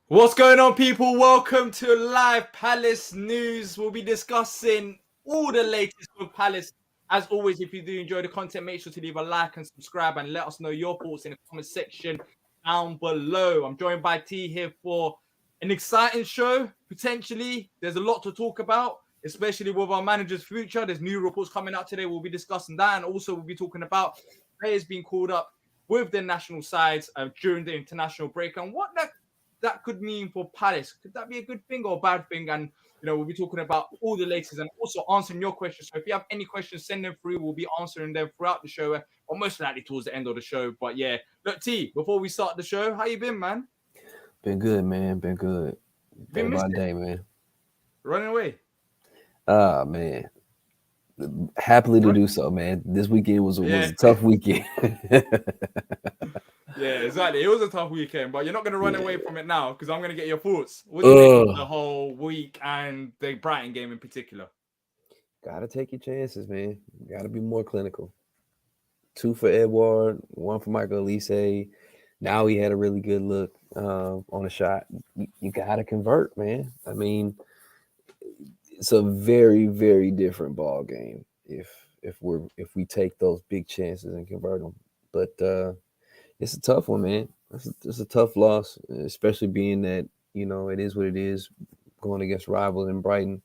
What's going on, people? Welcome to live Palace news. We'll be discussing all the latest with Palace. As always, if you do enjoy the content, make sure to leave a like and subscribe and let us know your thoughts in the comment section down below. I'm joined by T here for an exciting show, potentially. There's a lot to talk about, especially with our manager's future. There's new reports coming out today. We'll be discussing that. And also, we'll be talking about players being called up with the national sides during the international break and what that could mean for Palace. Could that be a good thing or a bad thing? And we'll be talking about all the latest and also answering your questions. So if you have any questions, send them through. We'll be answering them throughout the show, or most likely towards the end of the show. But yeah, look, T, before we start the show, how you been, man? Been good, man. Been good. Day Been by missing, day, man. running away. Ah, man. Happily to Run- do so, man. This weekend was yeah, a tough weekend. yeah, exactly. It was a tough weekend, but you're not going to run Yeah. away from it now because I'm going to get your thoughts. What do you make of the Ugh. whole week and the Brighton game in particular? Gotta take your chances, man. Gotta be more clinical. Two for Edward, one for Michael Elise. Now he had a really good look on a shot. You gotta convert, man. I mean, it's a very, very different ball game if we take those big chances and convert them. But it's a tough one, man. It's a tough loss, especially being that it is what it is, going against rivals in Brighton.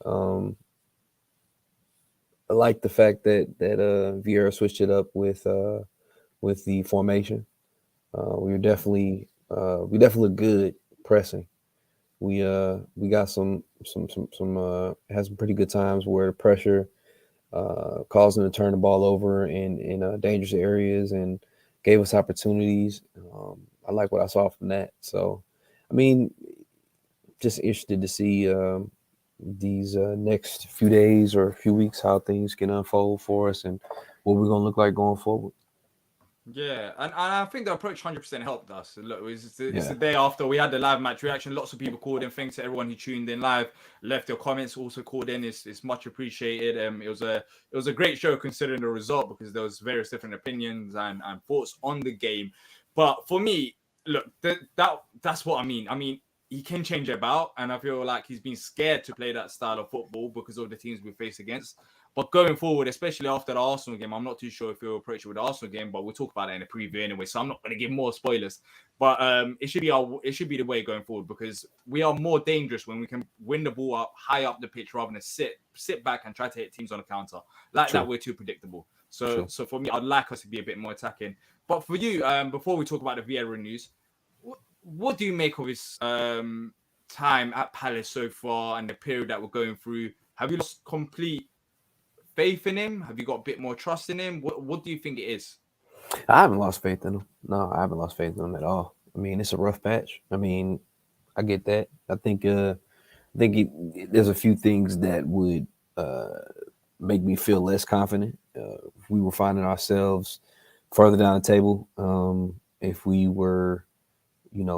Um, I like the fact that Vieira switched it up with the formation. We definitely look good pressing. We got some had some pretty good times where the pressure caused them to turn the ball over in dangerous areas and gave us opportunities. I like what I saw from that. So, I mean, just interested to see these next few days or a few weeks how things can unfold for us and what we're gonna look like going forward. Yeah, and I think the approach 100% helped us. Look, it's the Yeah, day after we had the live match reaction. Lots of people called in. Thanks to everyone who tuned in live, left your comments, also called in. It's much appreciated. It was a great show considering the result because there was various different opinions and thoughts on the game. But for me, look, that's what I mean. I mean, he can change it about, and I feel like he's been scared to play that style of football because of the teams we face against. But going forward, especially after the Arsenal game, I'm not too sure if he'll approach it with the Arsenal game, but we'll talk about it in the preview anyway. So I'm not going to give more spoilers. But it should be the way going forward because we are more dangerous when we can win the ball up high up the pitch rather than sit back and try to hit teams on the counter. Like that, true, we're too predictable. So true. so for me, I'd like us to be a bit more attacking. But for you, before we talk about the Vieira news, what do you make of his time at Palace so far and the period that we're going through? Have you lost complete faith in him? Have you got a bit more trust in him? What do you think it is? I haven't lost faith in them. No, I haven't lost faith in them at all. I mean, it's a rough patch. I mean, I get that. There's a few things that would uh, make me feel less confident if we were finding ourselves further down the table. If we were,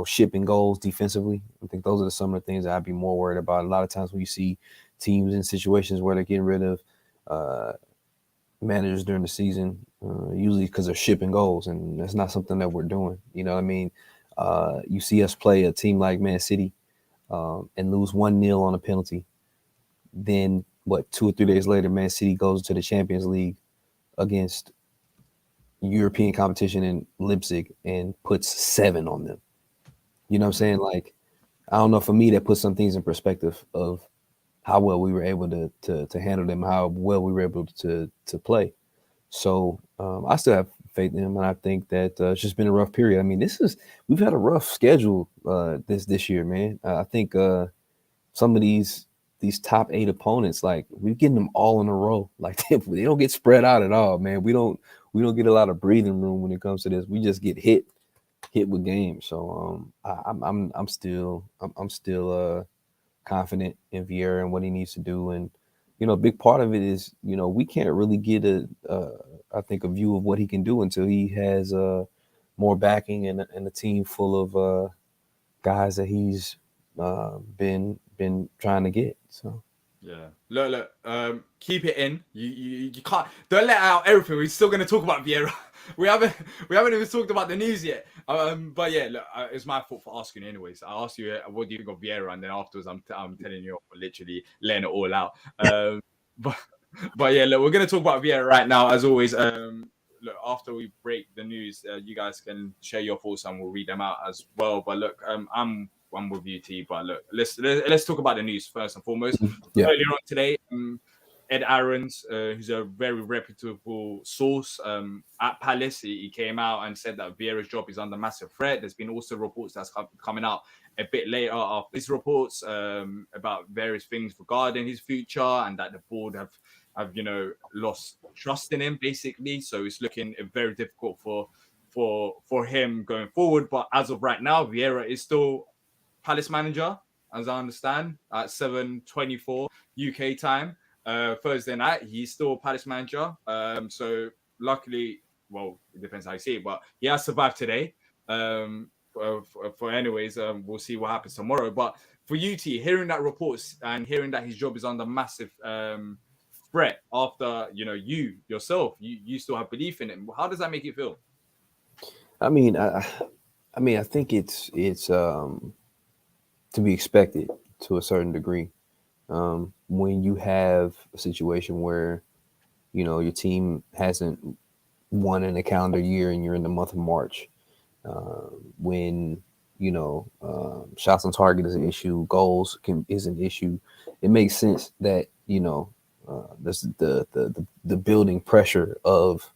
shipping goals defensively, I think those are some of the things that I'd be more worried about. A lot of times when you see teams in situations where they're getting rid of uh, managers during the season, usually because they're shipping goals, and that's not something that we're doing. You know what I mean? You see us play a team like Man City and lose 1-0 on a penalty. Then, what, 2 or 3 days later, Man City goes to the Champions League against European competition in Leipzig and puts 7 on them. You know what I'm saying? Like, I don't know. For me, that puts some things in perspective of how well we were able to handle them, how well we were able to play. So I still have faith in him, and I think that it's just been a rough period. I mean, we've had a rough schedule this year, man. I think some of these top 8 opponents, like we're getting them all in a row. Like they don't get spread out at all, man. We don't get a lot of breathing room when it comes to this. We just get hit with games. So I'm still confident in Vieira and what he needs to do. And a big part of it is we can't really get I think a view of what he can do until he has more backing and a team full of guys that he's been trying to get. So Yeah, look. Keep it in. You can't. Don't let out everything. We're still going to talk about Vieira. we haven't even talked about the news yet. But yeah, look, it's my fault for asking you anyways. I asked you what do you think of Vieira, and then afterwards I'm telling you literally laying it all out. But yeah, look, we're gonna talk about Vieira right now as always. Look, after we break the news, you guys can share your thoughts and we'll read them out as well. But look, I'm with you, T. But look, let's talk about the news first and foremost. Yeah. Earlier on today, Ed Aarons, who's a very reputable source at Palace, he came out and said that Vieira's job is under massive threat. There's been also reports that's coming out a bit later after these reports about various things regarding his future and that the board have lost trust in him basically. So it's looking very difficult for him going forward. But as of right now, Vieira is still Palace manager, as I understand, at 7:24 UK time. Thursday night, he's still Palace manager. So luckily, well, it depends how you see it, but he has survived today. For anyways, we'll see what happens tomorrow. But for you, T, hearing that reports and hearing that his job is under massive threat after you yourself, you still have belief in him. How does that make you feel? I mean, I think it's to be expected to a certain degree. When you have a situation where your team hasn't won in a calendar year and you're in the month of March, when shots on target is an issue, goals is an issue, it makes sense that there's the building pressure of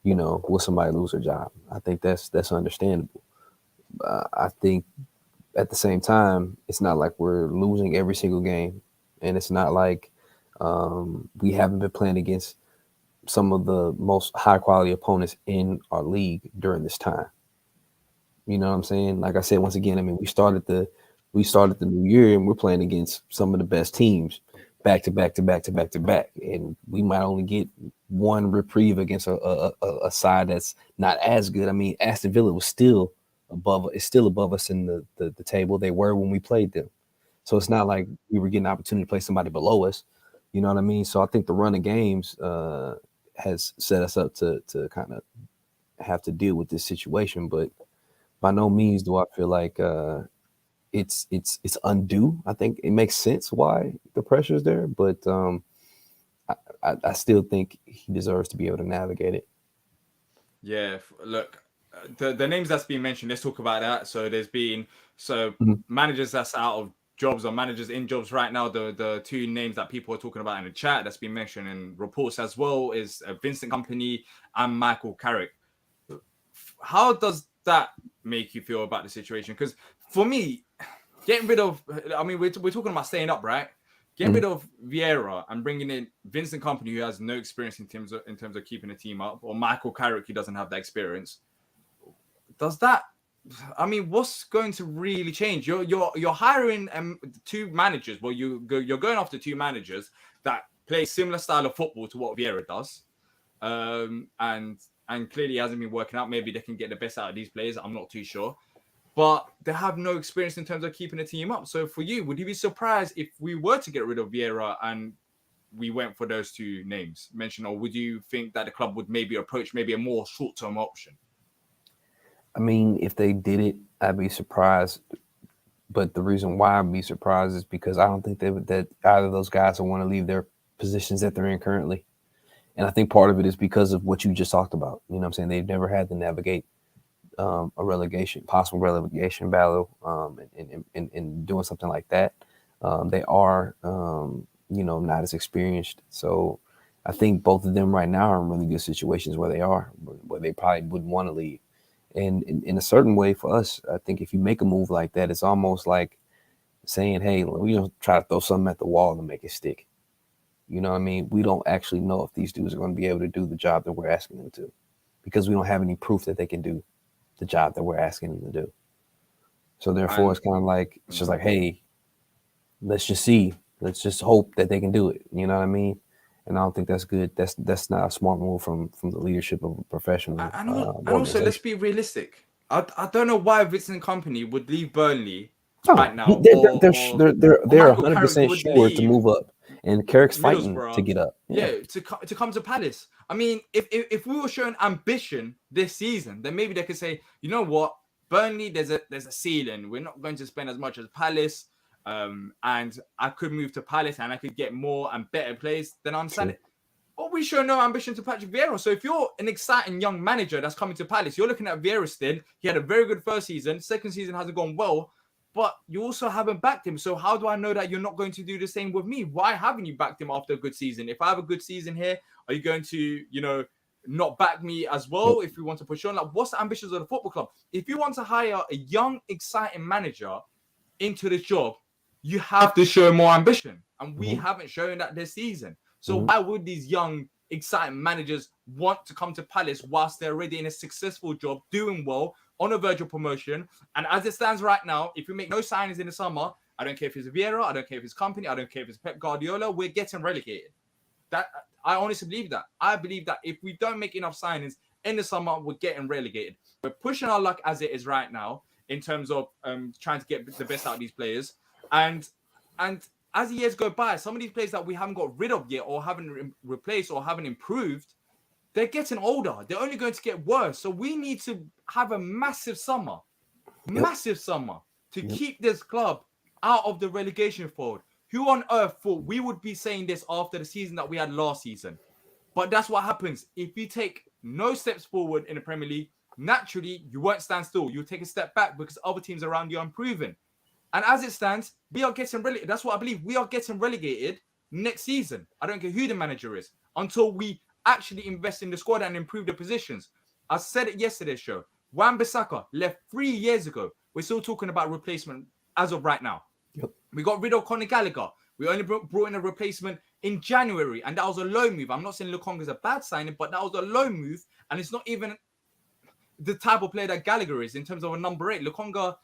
will somebody lose their job. I think that's understandable. I think at the same time, it's not like we're losing every single game. And it's not like we haven't been playing against some of the most high quality opponents in our league during this time. You know what I'm saying? Like I said, once again, I mean, we started the new year and we're playing against some of the best teams back to back. And we might only get one reprieve against a side that's not as good. I mean, Aston Villa was still above us in the table. They were when we played them. So it's not like we were getting an opportunity to play somebody below us. You know what I mean? So I think the run of games has set us up to kind of have to deal with this situation. But by no means do I feel like it's undue. I think it makes sense why the pressure is there, but I still think he deserves to be able to navigate it. Yeah, look, the names that's been mentioned, let's talk about that. So there's been managers that's out of jobs or managers in jobs right now. The two names that people are talking about in the chat that's been mentioned in reports as well is Vincent Kompany and Michael Carrick. How does that make you feel about the situation? Because for me, getting rid of, I mean, we're talking about staying up, right? Getting rid of Vieira and bringing in Vincent Kompany, who has no experience in terms of keeping a team up, or Michael Carrick, who doesn't have that experience. Does that? I mean, what's going to really change? You're hiring two managers. Well, you're going after two managers that play similar style of football to what Vieira does, and clearly hasn't been working out. Maybe they can get the best out of these players. I'm not too sure, but they have no experience in terms of keeping a team up. So for you, would you be surprised if we were to get rid of Vieira and we went for those two names mentioned, or would you think that the club would maybe approach maybe a more short-term option? I mean, if they did it, I'd be surprised. But the reason why I'd be surprised is because I don't think that either of those guys will want to leave their positions that they're in currently. And I think part of it is because of what you just talked about. You know what I'm saying? They've never had to navigate a possible relegation battle in doing something like that. They are, not as experienced. So I think both of them right now are in really good situations where they probably wouldn't want to leave. And in a certain way for us, I think if you make a move like that, it's almost like saying, hey, we don't try to throw something at the wall and make it stick. You know what I mean? We don't actually know if these dudes are going to be able to do the job that we're asking them to, because we don't have any proof that they can do the job that we're asking them to do. So therefore, it's kind of like, it's just like, hey, let's just see. Let's just hope that they can do it. You know what I mean? And I don't think that's good. That's not a smart move from the leadership of a professional. And also, let's be realistic. I don't know why Vincent Kompany would leave Burnley right now. They're 100% sure to move up. And Carrick's fighting Middlesbrough, to get up. to come to Palace. I mean, if we were showing ambition this season, then maybe they could say, you know what, Burnley, there's a ceiling. We're not going to spend as much as Palace, and I could move to Palace and I could get more and better players. Then I understand it. But we show no ambition to Patrick Vieira. So if you're an exciting young manager that's coming to Palace, you're looking at Vieira still. He had a very good first season. Second season hasn't gone well, but you also haven't backed him. So how do I know that you're not going to do the same with me? Why haven't you backed him after a good season? If I have a good season here, are you going to, not back me as well if we want to push on? Like, what's the ambitions of the football club? If you want to hire a young, exciting manager into this job, you have to show more ambition. And we haven't shown that this season. So why would these young, exciting managers want to come to Palace whilst they're already in a successful job, doing well, on a verge of promotion? And as it stands right now, if we make no signings in the summer, I don't care if it's Vieira, I don't care if it's company, I don't care if it's Pep Guardiola, we're getting relegated. That I honestly believe that. I believe that if we don't make enough signings in the summer, we're getting relegated. We're pushing our luck as it is right now in terms of trying to get the best out of these players. And as the years go by, some of these players that we haven't got rid of yet or haven't replaced or haven't improved, they're getting older. They're only going to get worse. So we need to have a massive summer to keep this club out of the relegation fold. Who on earth thought we would be saying this after the season that we had last season? But that's what happens. If you take no steps forward in the Premier League, naturally, you won't stand still. You'll take a step back because other teams around you are improving. And as it stands, we are getting relegated. That's what I believe. We are getting relegated next season. I don't care who the manager is until we actually invest in the squad and improve the positions. I said it yesterday's show. Wan-Bissaka left 3 years ago. We're still talking about replacement as of right now. Yep. We got rid of Conor Gallagher. We only brought in a replacement in January, and that was a low move. I'm not saying Lukonga is a bad signing, but that was a low move, and it's not even the type of player that Gallagher is in terms of a number 8. Lukonga,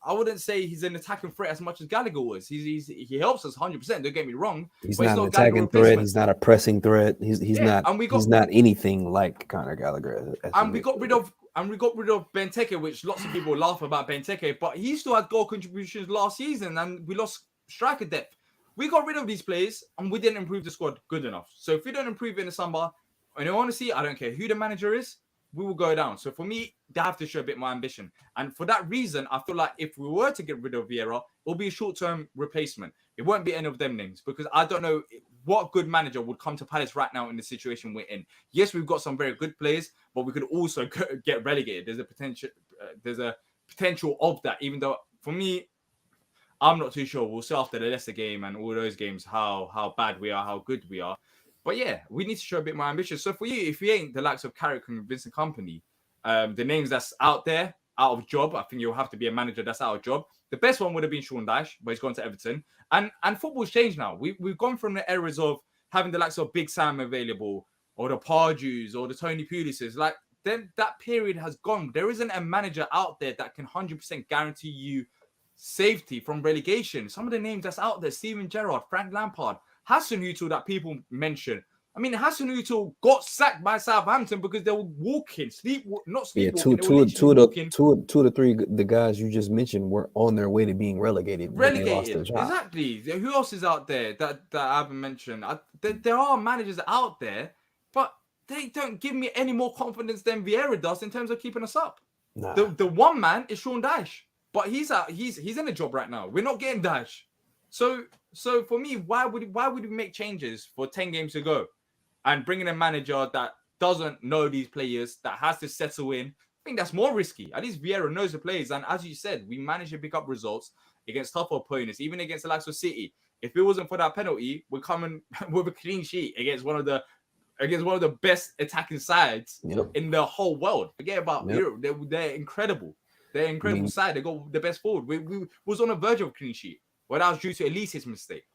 I wouldn't say he's an attacking threat as much as Gallagher was. He helps us 100%. Don't get me wrong. He's not an attacking threat. He's not a pressing threat. He's not anything like Conor Gallagher. And we got rid of Benteke, which lots of people laugh about Benteke, but he still had goal contributions last season, and we lost striker depth. We got rid of these players, and we didn't improve the squad good enough. So if we don't improve in the summer, and honestly, I don't care who the manager is, we will go down. So for me, they have to show a bit more ambition. And for that reason, I feel like if we were to get rid of Vieira, it will be a short-term replacement. It won't be any of them names because I don't know what good manager would come to Palace right now in the situation we're in. Yes, we've got some very good players, but we could also get relegated. There's a potential of that, even though for me, I'm not too sure. We'll see after the Leicester game and all those games how bad we are, how good we are. But yeah, we need to show a bit more ambition. So for you, if you ain't the likes of Carrick and Vincent Kompany, the names that's out there, out of job, I think you'll have to be a manager that's out of job. The best one would have been Sean Dyche, but he's gone to Everton. And football's changed now. We've gone from the eras of having the likes of Big Sam available, or the Pardew's, or the Tony Pulis's. Like, then that period has gone. There isn't a manager out there that can 100% guarantee you safety from relegation. Some of the names that's out there, Steven Gerrard, Frank Lampard, Hasenhuttl that people mention. I mean, Hasenhuttl got sacked by Southampton because they were walking, not sleepwalking. Two of the three the guys you just mentioned were on their way to being relegated. Exactly. Who else is out there that I haven't mentioned? There are managers out there, but they don't give me any more confidence than Vieira does in terms of keeping us up. Nah. The one man is Sean Dyche, but he's out. He's in a job right now. We're not getting Dyche. So for me, why would we make changes for 10 games to go and bring in a manager that doesn't know these players, that has to settle in? I think that's more risky. At least Vieira knows the players. And as you said, we managed to pick up results against tougher opponents, even against the likes of City. If it wasn't for that penalty, we're coming with a clean sheet against one of the best attacking sides in the whole world. Forget about Europe. They're incredible. They're an incredible side. They got the best forward. We was on a verge of a clean sheet. Well, that was due to Elise's mistake.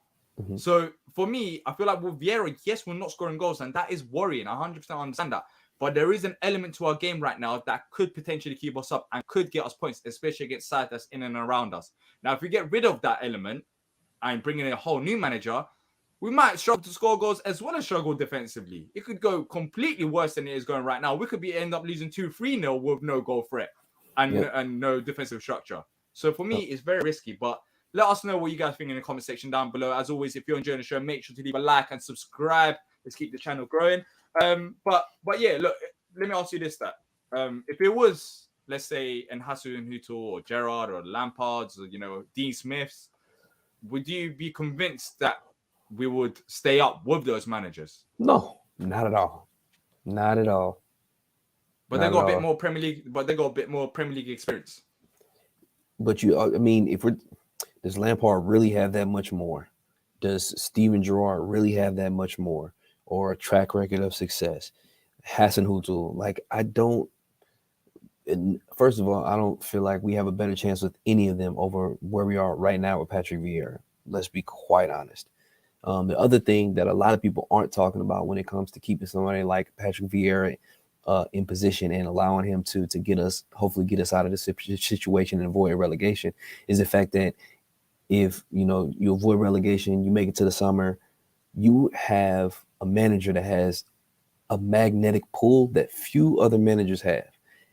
Mm-hmm. So for me, I feel like with Vieira, yes, we're not scoring goals, and that is worrying. I 100% understand that. But there is an element to our game right now that could potentially keep us up and could get us points, especially against sides that's in and around us. Now, if we get rid of that element and bring in a whole new manager, we might struggle to score goals as well as struggle defensively. It could go completely worse than it is going right now. We could end up losing 2-3-0 with no goal threat and no defensive structure. So for me, it's very risky. But Let us know what you guys think in the comment section down below. As always, if you're enjoying the show, make sure to leave a like and subscribe. Let's keep the channel growing. But yeah, look, let me ask you this: that if it was, let's say, Enhasu and Huto or Gerrard or Lampard's or Dean Smith's, would you be convinced that we would stay up with those managers? No, not at all. Not at all. But they got a bit more Premier League. But they got a bit more Premier League experience. But does Lampard really have that much more? Does Steven Gerrard really have that much more, or a track record of success? Hassan Hutul, like I don't. First of all, I don't feel like we have a better chance with any of them over where we are right now with Patrick Vieira. Let's be quite honest. The other thing that a lot of people aren't talking about when it comes to keeping somebody like Patrick Vieira in position and allowing him to hopefully get us out of this situation and avoid relegation is the fact that if you avoid relegation, you make it to the summer, you have a manager that has a magnetic pull that few other managers have.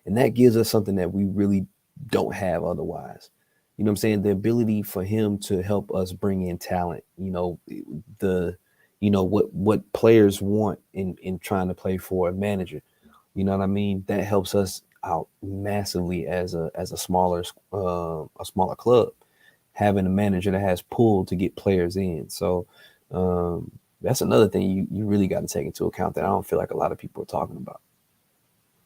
And that gives us something that we really don't have otherwise. You know what I'm saying? The ability for him to help us bring in talent, what players want in trying to play for a manager. You know what I mean? That helps us out massively as a smaller club, having a manager that has pull to get players in. So that's another thing you really got to take into account that I don't feel like a lot of people are talking about.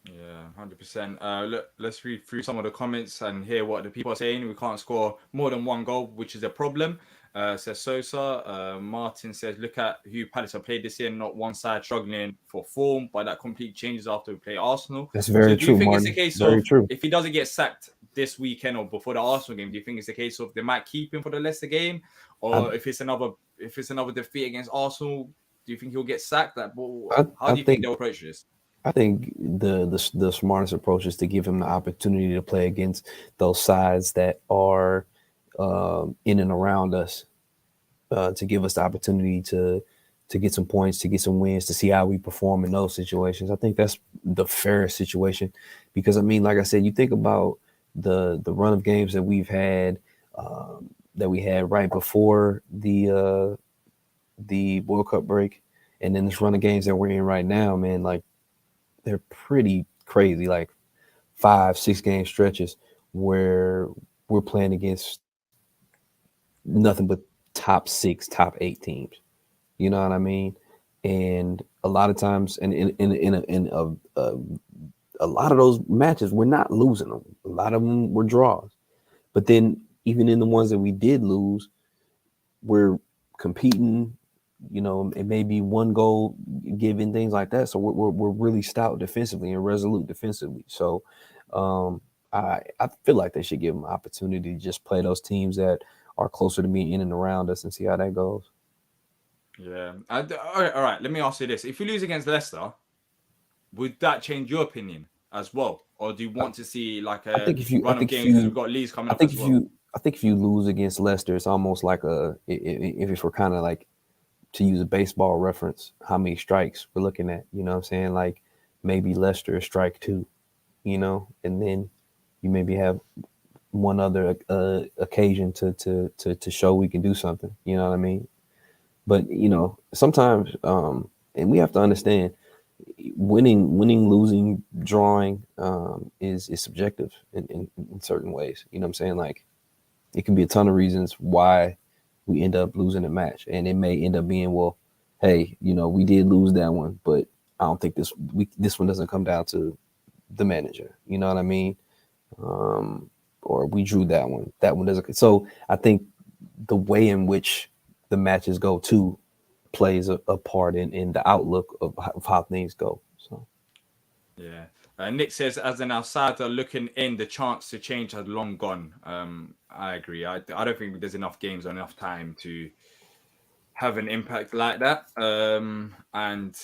Yeah, 100%. Look, let's read through some of the comments and hear what the people are saying. We can't score more than one goal, which is a problem. Says Sosa. Martin says, look at who Palace have played this year, not one side struggling for form, but that completely changes after we play Arsenal. That's very true, Do you think Martin. it's a case very of true. If he doesn't get sacked this weekend or before the Arsenal game, do you think it's a case of they might keep him for the Leicester game? Or if it's another defeat against Arsenal, do you think he'll get sacked? How do you think they'll approach this? I think the smartest approach is to give him the opportunity to play against those sides that are in and around us, to give us the opportunity to get some points, to get some wins, to see how we perform in those situations. I think that's the fairest situation because, like I said, you think about the run of games that we've had, that we had right before the World Cup break, and then this run of games that we're in right now, man, like, they're pretty crazy, like 5-6 game stretches where we're playing against nothing but top 6, top 8 teams. You know what I mean? And a lot of times, and in a lot of those matches, we're not losing them. A lot of them were draws. But then even in the ones that we did lose, we're competing. It may be one goal given, things like that. So we're really stout defensively and resolute defensively. So I feel like they should give them an opportunity to just play those teams that are closer to being in and around us and see how that goes. Yeah. All right. Let me ask you this: if you lose against Leicester, would that change your opinion as well, or do you want to see like a run of games because we've got Leeds coming up as well? I think if you lose against Leicester, it's almost like if we're kind of like, to use a baseball reference, how many strikes we're looking at, you know what I'm saying? Like maybe Leicester is strike 2, and then you maybe have one other occasion to show we can do something, you know what I mean? But, sometimes, and we have to understand, winning, losing, drawing is subjective in certain ways, you know what I'm saying? Like it can be a ton of reasons why we end up losing a match, and it may end up being, well, hey, we did lose that one, but I don't think this one doesn't come down to the manager, you know what I mean? Or we drew that one doesn't. So I think the way in which the matches go too plays a part in the outlook of how things go. So yeah. Nick says, as an outsider looking in, the chance to change has long gone. I agree. I don't think there's enough games or enough time to have an impact like that. And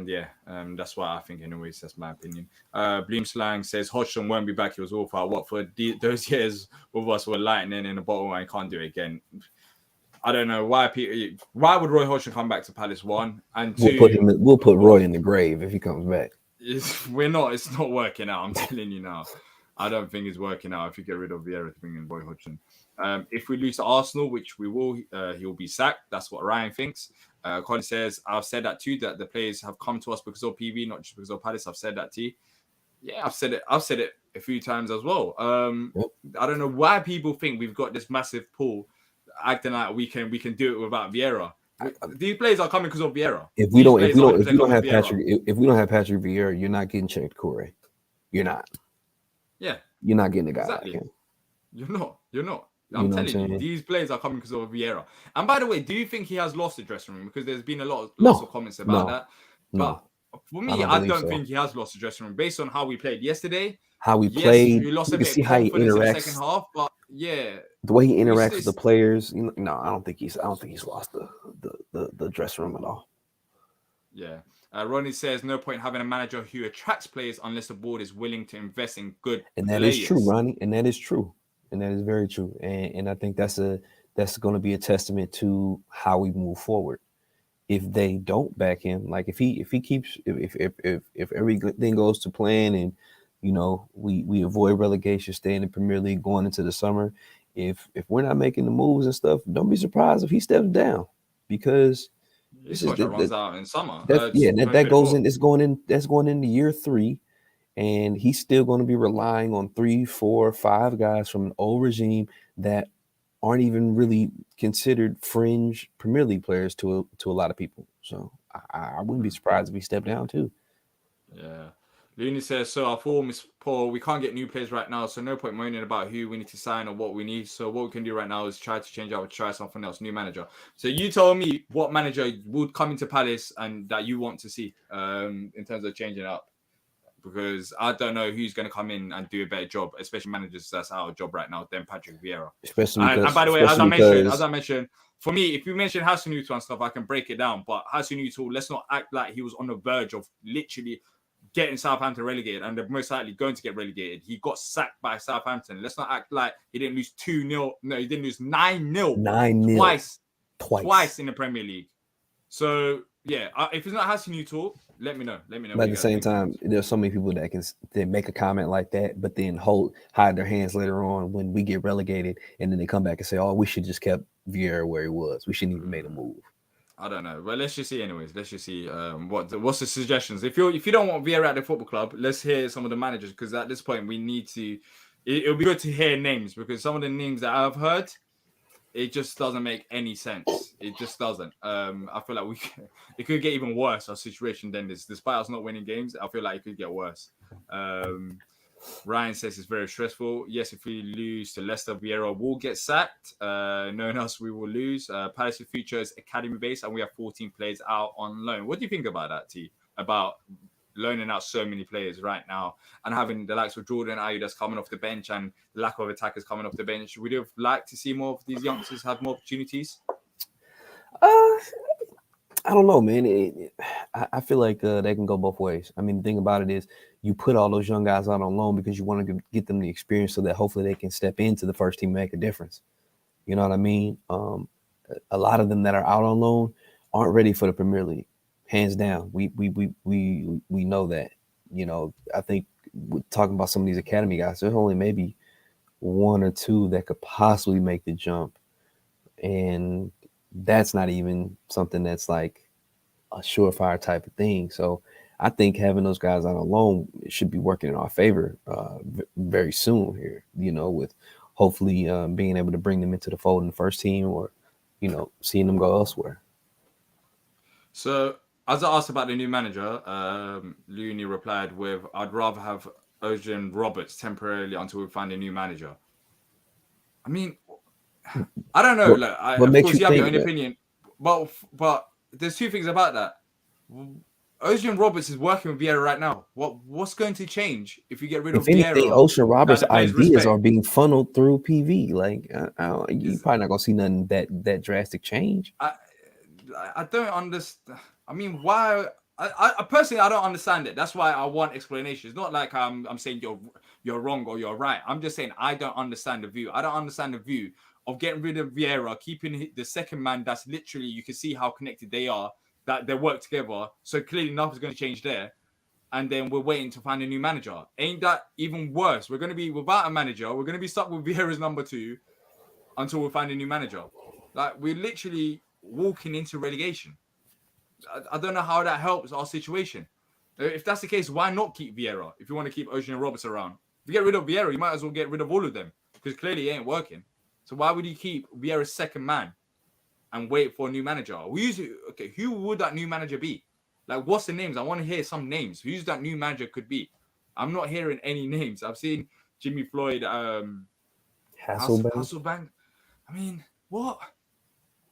yeah, that's why I think, anyways, that's my opinion. Bloom Slang says, Hodgson won't be back. He was awful at Watford. Those years with us were lightning in a bottle, and I can't do it again. I don't know why would Roy Hodgson come back to Palace, 1, and 2. We'll put Roy in the grave if he comes back. It's not working out. I'm telling you now. I don't think it's working out if you get rid of Vieira to bring in Roy Hodgson. If we lose to Arsenal, which we will, he'll be sacked. That's what Ryan thinks. Colin says, I've said that too, that the players have come to us because of PV, not just because of Palace. I've said that too. Yeah, I've said it a few times as well. I don't know why people think we've got this massive pool acting like we can do it without Vieira. These players are coming because of Vieira. If we don't have Patrick Vieira, you're not getting checked, Corey. You're not. Yeah. You're not getting a guy exactly. like him. You're not. I'm telling you, these players are coming because of Vieira. And by the way, do you think he has lost the dressing room? Because there's been lots of comments about that. But for me, I don't think he has lost the dressing room based on how we played yesterday. We lost a bit see of how he confidence interacts in the second half, but yeah, the way he interacts with the players. No, I don't think he's lost the dressing room at all. Yeah. Ronnie says no point having a manager who attracts players unless the board is willing to invest in good and that players. is true, Ronnie, and that is true, and that is very true, and I think that's going to be a testament to how we move forward. If they don't back him, like if everything goes to plan and we avoid relegation, stay in the Premier League going into the summer, if we're not making the moves and stuff, don't be surprised if he steps down, because this runs out in summer. That goes in. That's going into year 3, and he's still going to be relying on 3, 4, 5 guys from an old regime that aren't even really considered fringe Premier League players to a lot of people. So I wouldn't be surprised if he stepped down too. Yeah. Looney says, so our form is poor. We can't get new players right now, so no point moaning about who we need to sign or what we need. So what we can do right now is try to change out or try something else, new manager. So you told me what manager would come into Palace and that you want to see in terms of changing it up. Because I don't know who's going to come in and do a better job, especially managers that's out of job right now, than Patrick Vieira. And by the way, as I mentioned, for me, if you mention Hasenhuttl and stuff, I can break it down. But Hasenhuttl, let's not act like he was on the verge of literally getting Southampton relegated, and they're most likely going to get relegated. He got sacked by Southampton. Let's not act like he didn't lose 2-0. No, he didn't lose 9-0. Twice in the Premier League. So yeah, if it's not Hasenhuttl, let me know. But at the same time, there's so many people that make a comment like that, but then hide their hands later on when we get relegated, and then they come back and say, "Oh, we should just kept Vieira where he was. We shouldn't even made a move." I don't know, but let's just see. Anyways, let's just see what's the suggestions. If you don't want Vieira at the football club, let's hear some of the managers, because at this point we need to. It'll be good to hear names, because some of the names that I've heard, it just doesn't make any sense. It just doesn't. I feel like it could get even worse, our situation than this. Despite us not winning games, I feel like it could get worse. Ryan says it's very stressful. Yes, if we lose to Leicester, Vieira will get sacked. Knowing us, we will lose. Palace's future is academy-based, and we have 14 players out on loan. What do you think about that, T? About loaning out so many players right now and having the likes of Jordan Ayew that's coming off the bench and the lack of attackers coming off the bench? Would you have liked to see more of these youngsters have more opportunities? I don't know, man. I feel like they can go both ways. I mean, the thing about it is you put all those young guys out on loan because you want to get them the experience so that hopefully they can step into the first team and make a difference. You know what I mean? A lot of them that are out on loan aren't ready for the Premier League, hands down. We know that. You know, I think we're talking about some of these academy guys, there's only maybe 1 or 2 that could possibly make the jump, and that's not even something that's like a surefire type of thing. So I think having those guys out alone should be working in our favor very soon here, you know, with hopefully being able to bring them into the fold in the first team, or, you know, seeing them go elsewhere. So as I asked about the new manager, Looney replied with, I'd rather have Ocean Roberts temporarily until we find a new manager. I mean, I don't know. Of course, you have your own opinion, but there's 2 things about that. Ocean Roberts is working with Vieira right now. What's going to change if you get rid of Vieira? Ocean Roberts' ideas are being funneled through PV. Like, you're probably not gonna see nothing that drastic change. I don't understand. I mean, why? I personally, I don't understand it. That's why I want explanation. It's not like I'm saying you're wrong or you're right. I'm just saying I don't understand the view. I don't understand the view of getting rid of Vieira, keeping the second man. That's literally, you can see how connected they are, that they work together. So clearly nothing's going to change there. and then we're waiting to find a new manager. Ain't that even worse? We're going to be without a manager. We're going to be stuck with Vieira's number 2 until we find a new manager. Like, we're literally walking into relegation. I don't know how that helps our situation. If that's the case, why not keep Vieira? If you want to keep Ocean and Roberts around, if you get rid of Vieira, you might as well get rid of all of them because clearly it ain't working. So why would you keep Vieira's second man and wait for a new manager? Who would that new manager be? Like, what's the names? I want to hear some names. Who's that new manager could be? I'm not hearing any names. I've seen Jimmy Floyd, Hasselbank. I mean, what?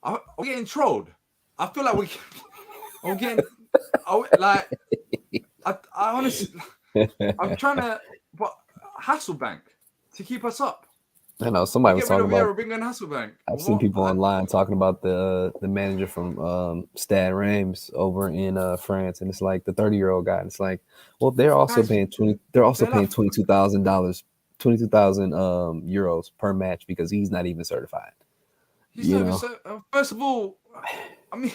Are we getting trolled? I feel like I'm getting, like, I honestly, I'm trying to, but Hasselbank to keep us up. I know somebody was talking about. Bring in Hasselbank. I've seen people online talking about the manager from Stade Reims over in France, and it's like the 30-year-old guy. And it's like, well, they're also paying $22,000, 22,000 euros per match because he's not even certified. First of all, I mean,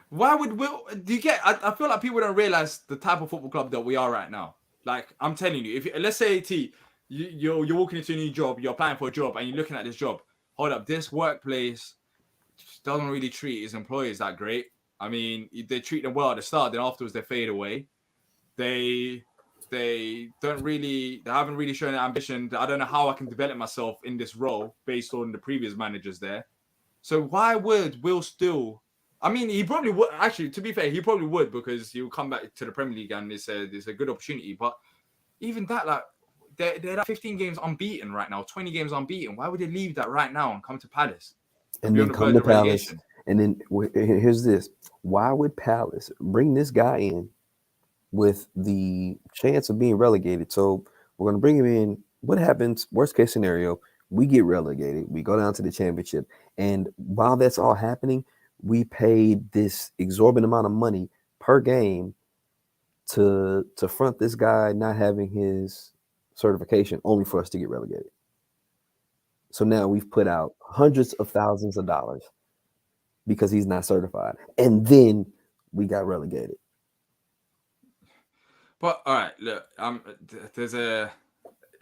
why would do you get? I feel like people don't realize the type of football club that we are right now. Like, I'm telling you, if let's say T. You're walking into a new job, you're applying for a job, and you're looking at this job. Hold up, this workplace doesn't really treat its employees that great. I mean, they treat them well at the start, then afterwards they fade away. They haven't really shown ambition. I don't know how I can develop myself in this role based on the previous managers there. So why would Will still? I mean, he probably would. Actually, to be fair, he probably would because he'll come back to the Premier League and it's a good opportunity. But even that, like. They're like 15 games unbeaten right now, 20 games unbeaten. Why would they leave that right now and come to Palace? And then come to Palace. And then here's this. Why would Palace bring this guy in with the chance of being relegated? So we're going to bring him in. What happens? Worst case scenario, we get relegated. We go down to the championship. And while that's all happening, we paid this exorbitant amount of money per game to front this guy not having his certification only for us to get relegated. So now we've put out hundreds of thousands of dollars because he's not certified. And then we got relegated. But all right, look, there's a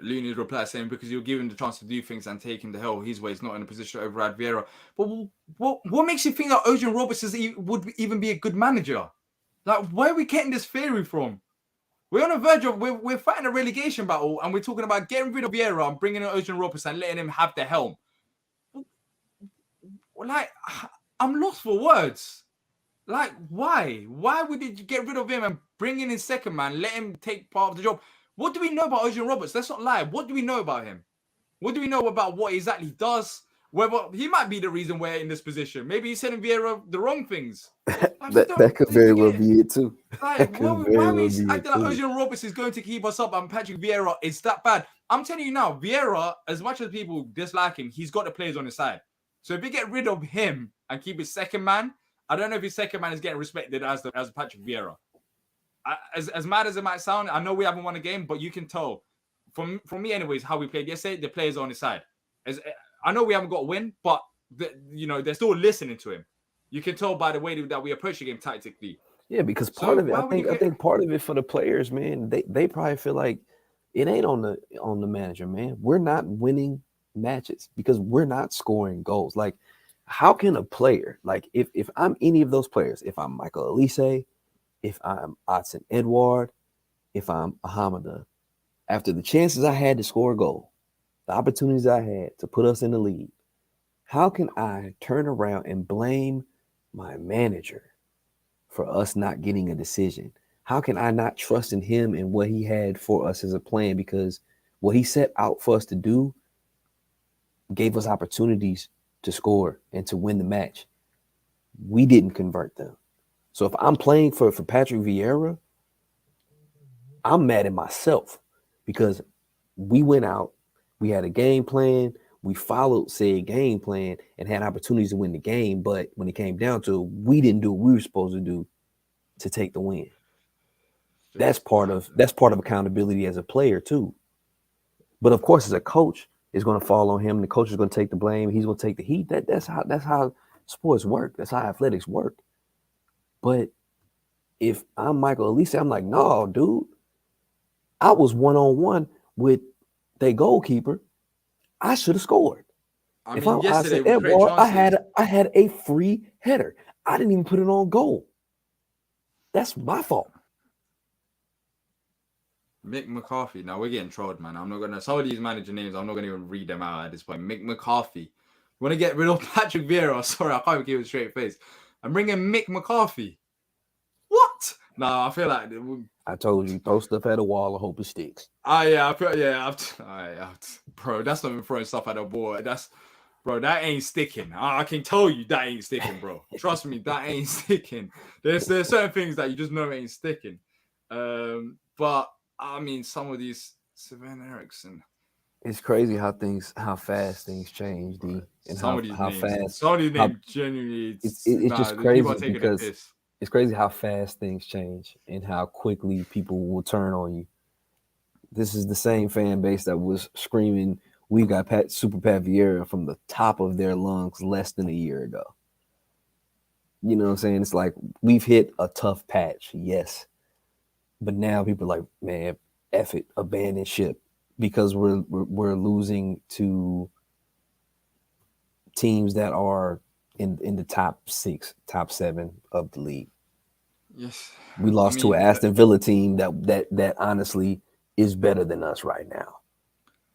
Looney reply saying because you're given the chance to do things and taking the hell his way, he's not in a position to override Vieira. But what makes you think that Ocean Roberts would even be a good manager? Like, where are we getting this theory from? We're on the verge of we're fighting a relegation battle, and we're talking about getting rid of Vieira and bringing in Ocean Roberts and letting him have the helm. Like, I'm lost for words. Like, why? Why would you get rid of him and bring in his second man, let him take part of the job? What do we know about Ocean Roberts? Let's not lie. What do we know about him? What do we know about what he exactly does? Whether he might be the reason we're in this position. Maybe he's telling Vieira the wrong things. that could very well be it too. Like, why are we acting like Ocean Roberts is going to keep us up and Patrick Vieira is that bad? I'm telling you now, Vieira, as much as people dislike him, he's got the players on his side. So if we get rid of him and keep his second man, I don't know if his second man is getting respected as Patrick Vieira. As mad as it might sound, I know we haven't won a game, but you can tell from me anyways how we played yesterday. The players are on his side. I know we haven't got a win, but they're still listening to him. You can tell by the way that we approach the game tactically. Yeah, because part of it, I think part of it for the players, man, they probably feel like it ain't on the manager, man. We're not winning matches because we're not scoring goals. Like, how can a player, like if I'm any of those players, if I'm Michael Elise, if I'm Otson Edouard, if I'm Ahamada, after the chances I had to score a goal, the opportunities I had to put us in the lead, how can I turn around and blame my manager for us not getting a decision? How can I not trust in him and what he had for us as a plan? Because what he set out for us to do gave us opportunities to score and to win the match. We didn't convert them. So if I'm playing for Patrick Vieira, I'm mad at myself because we went out, we had a game plan, we followed said game plan and had opportunities to win the game. But when it came down to it, we didn't do what we were supposed to do to take the win. That's part of accountability as a player too. But of course, as a coach, it's going to fall on him. The coach is going to take the blame. He's going to take the heat. That's how sports work. That's how athletics work. But if I'm Michael Elise, I'm like, no, dude. I was 1-on-1 with their goalkeeper. I should have scored. I If mean, I yesterday said we create Edward, chances. I had a free header. I didn't even put it on goal. That's my fault. Mick McCarthy. Now we're getting trolled, man. I'm not gonna. Some of these manager names, I'm not gonna even read them out at this point. Mick McCarthy. You want to get rid of Patrick Vieira? Sorry, I can't even give a straight face. I'm bringing Mick McCarthy. What? No, I feel like. I told you, throw stuff at a wall and hope it sticks. Yeah, I feel bro. That's not even throwing stuff at the wall. Bro, that ain't sticking. I can tell you that ain't sticking, bro. Trust me, that ain't sticking. There's certain things that you just know ain't sticking. But I mean, some of these Sven Eriksson. It's crazy how fast things change, D, and some of these names genuinely. It's just crazy because piss. It's crazy how fast things change and how quickly people will turn on you. This is the same fan base that was screaming, "We got Super Pat Vieira" from the top of their lungs less than a year ago. You know what I'm saying? It's like we've hit a tough patch, yes, but now people are like, man, F it, abandon ship, because we're losing to teams that are in the top 6, top 7 of the league. Yes, we lost to an Aston Villa team that honestly is better than us right now.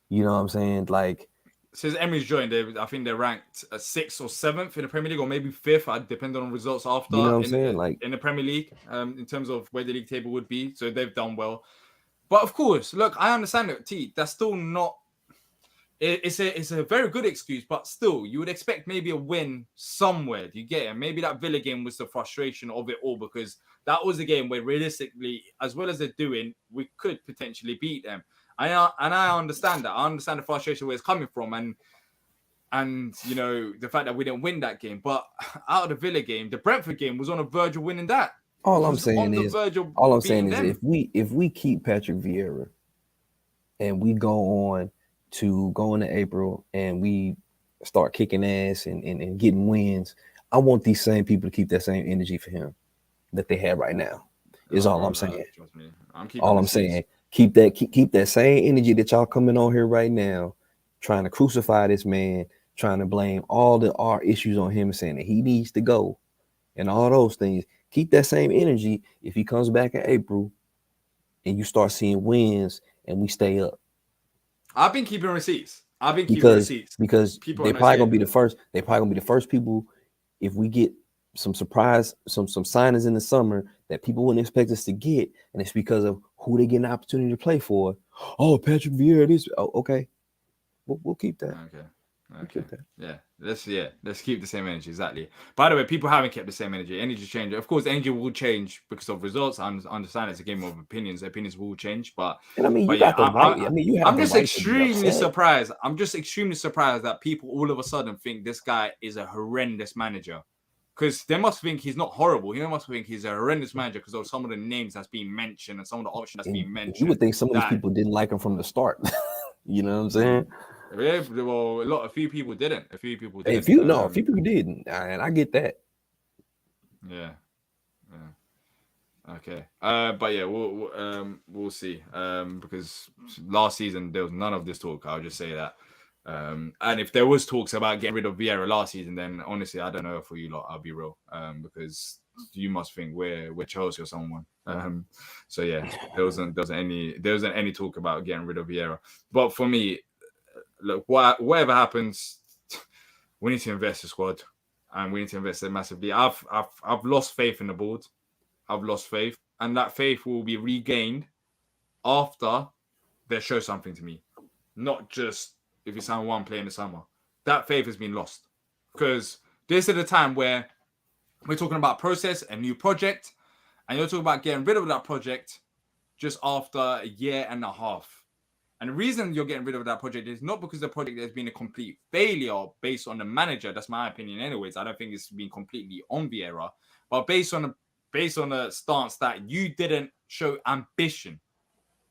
You know what I'm saying? Like, since Emery's joined, I think they're ranked 6th or 7th in the Premier League, or maybe 5th, depending on results after. You know what I'm saying? Like, in the Premier League, in terms of where the league table would be, so they've done well. But of course, look, I understand it, T. That's still not. It's a very good excuse, but still, you would expect maybe a win somewhere. Do you get it? Maybe that Villa game was the frustration of it all, because that was a game where realistically, as well as they're doing, we could potentially beat them. I understand that. I understand the frustration where it's coming from, and you know, the fact that we didn't win that game. But out of the Villa game, the Brentford game was on a verge of winning that. All I'm saying is if we keep Patrick Vieira and we go into April and we start kicking ass and getting wins, I want these same people to keep that same energy for him that they have right now. Is all I'm saying. Trust me. I'm saying. Keep that same energy that y'all coming on here right now, trying to crucify this man, trying to blame all our issues on him, saying that he needs to go and all those things. Keep that same energy if he comes back in April and you start seeing wins and we stay up. I've been keeping receipts. Because they're probably gonna be the first. They're probably gonna be the first people. If we get some surprise, some signings in the summer that people wouldn't expect us to get, and it's because of who they get an opportunity to play for. Oh, Patrick Vieira, this. Oh, okay, we'll keep that. Okay. Let's keep the same energy. Exactly. By the way, people haven't kept the same energy. Energy change. Of course, energy will change because of results. I understand it's a game of opinions. Opinions will change, but and I mean, you got the right. I mean, you have. I'm just extremely surprised. I'm just extremely surprised that people all of a sudden think this guy is a horrendous manager. Because they must think he's not horrible. They must think he's a horrendous manager because of some of the names that's being mentioned and some of the options that's being mentioned. You would think some of these people didn't like him from the start. You know what I'm saying? Yeah, well, a few people didn't. A few people didn't. A few people didn't, and I get that. Yeah. Okay. But yeah, we'll see. Because last season there was none of this talk. I'll just say that. And if there was talks about getting rid of Vieira last season, then honestly, I don't know for you lot. I'll be real. Because you must think we're Chelsea or someone. So yeah, there wasn't any talk about getting rid of Vieira. But for me, look, whatever happens, we need to invest in the squad, and we need to invest it massively. I've lost faith in the board. I've lost faith, and that faith will be regained after they show something to me, not just if you sign one player in the summer. That faith has been lost, because this is the time where we're talking about process, a new project, and you're talking about getting rid of that project just after a year and a half. And the reason you're getting rid of that project is not because the project has been a complete failure based on the manager. That's my opinion anyways. I don't think it's been completely on Vieira, but based on a stance that you didn't show ambition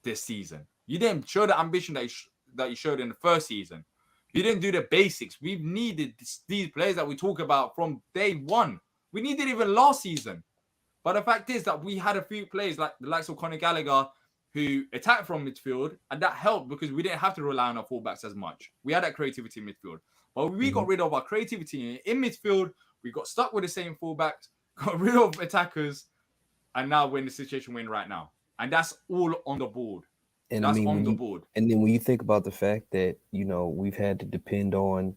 this season. You didn't show the ambition that you showed in the first season. You didn't do the basics. We've needed these players that we talk about from day one. We needed even last season. But the fact is that we had a few players like the likes of Conor Gallagher who attacked from midfield, and that helped because we didn't have to rely on our fullbacks as much. We had that creativity in midfield. But we got rid of our creativity in midfield. We got stuck with the same fullbacks, got rid of attackers, and now we're in the situation we're in right now. And that's all on the board. And that's I mean, on the board. And then when you think about the fact that, you know, we've had to depend on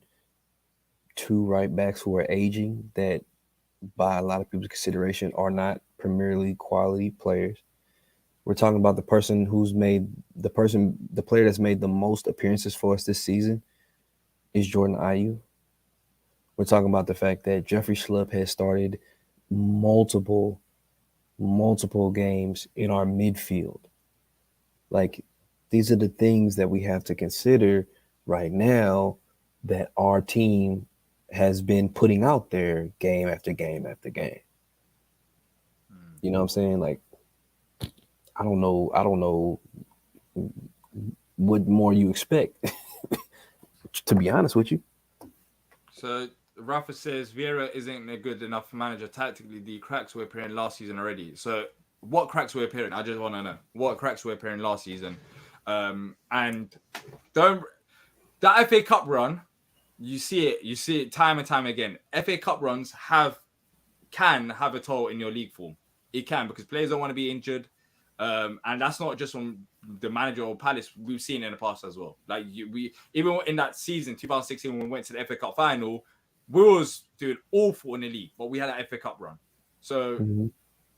2 right backs who are aging, that by a lot of people's consideration are not primarily quality players. We're talking about the player that's made the most appearances for us this season is Jordan Ayew. We're talking about the fact that Jeffrey Schlupp has started multiple games in our midfield. Like, these are the things that we have to consider right now that our team has been putting out there game after game after game. You know what I'm saying? Like, I don't know what more you expect, to be honest with you. So Rafa says Vieira isn't a good enough manager tactically. The cracks were appearing last season already. So what cracks were appearing? I just want to know what cracks were appearing last season. And that FA Cup run, you see it time and time again. FA Cup runs can have a toll in your league form. It can, because players don't want to be injured. And that's not just from the manager or Palace. We've seen it in the past as well. Like we even in that season 2016 when we went to the FA Cup final, we was doing awful in the league, but we had an FA Cup run. So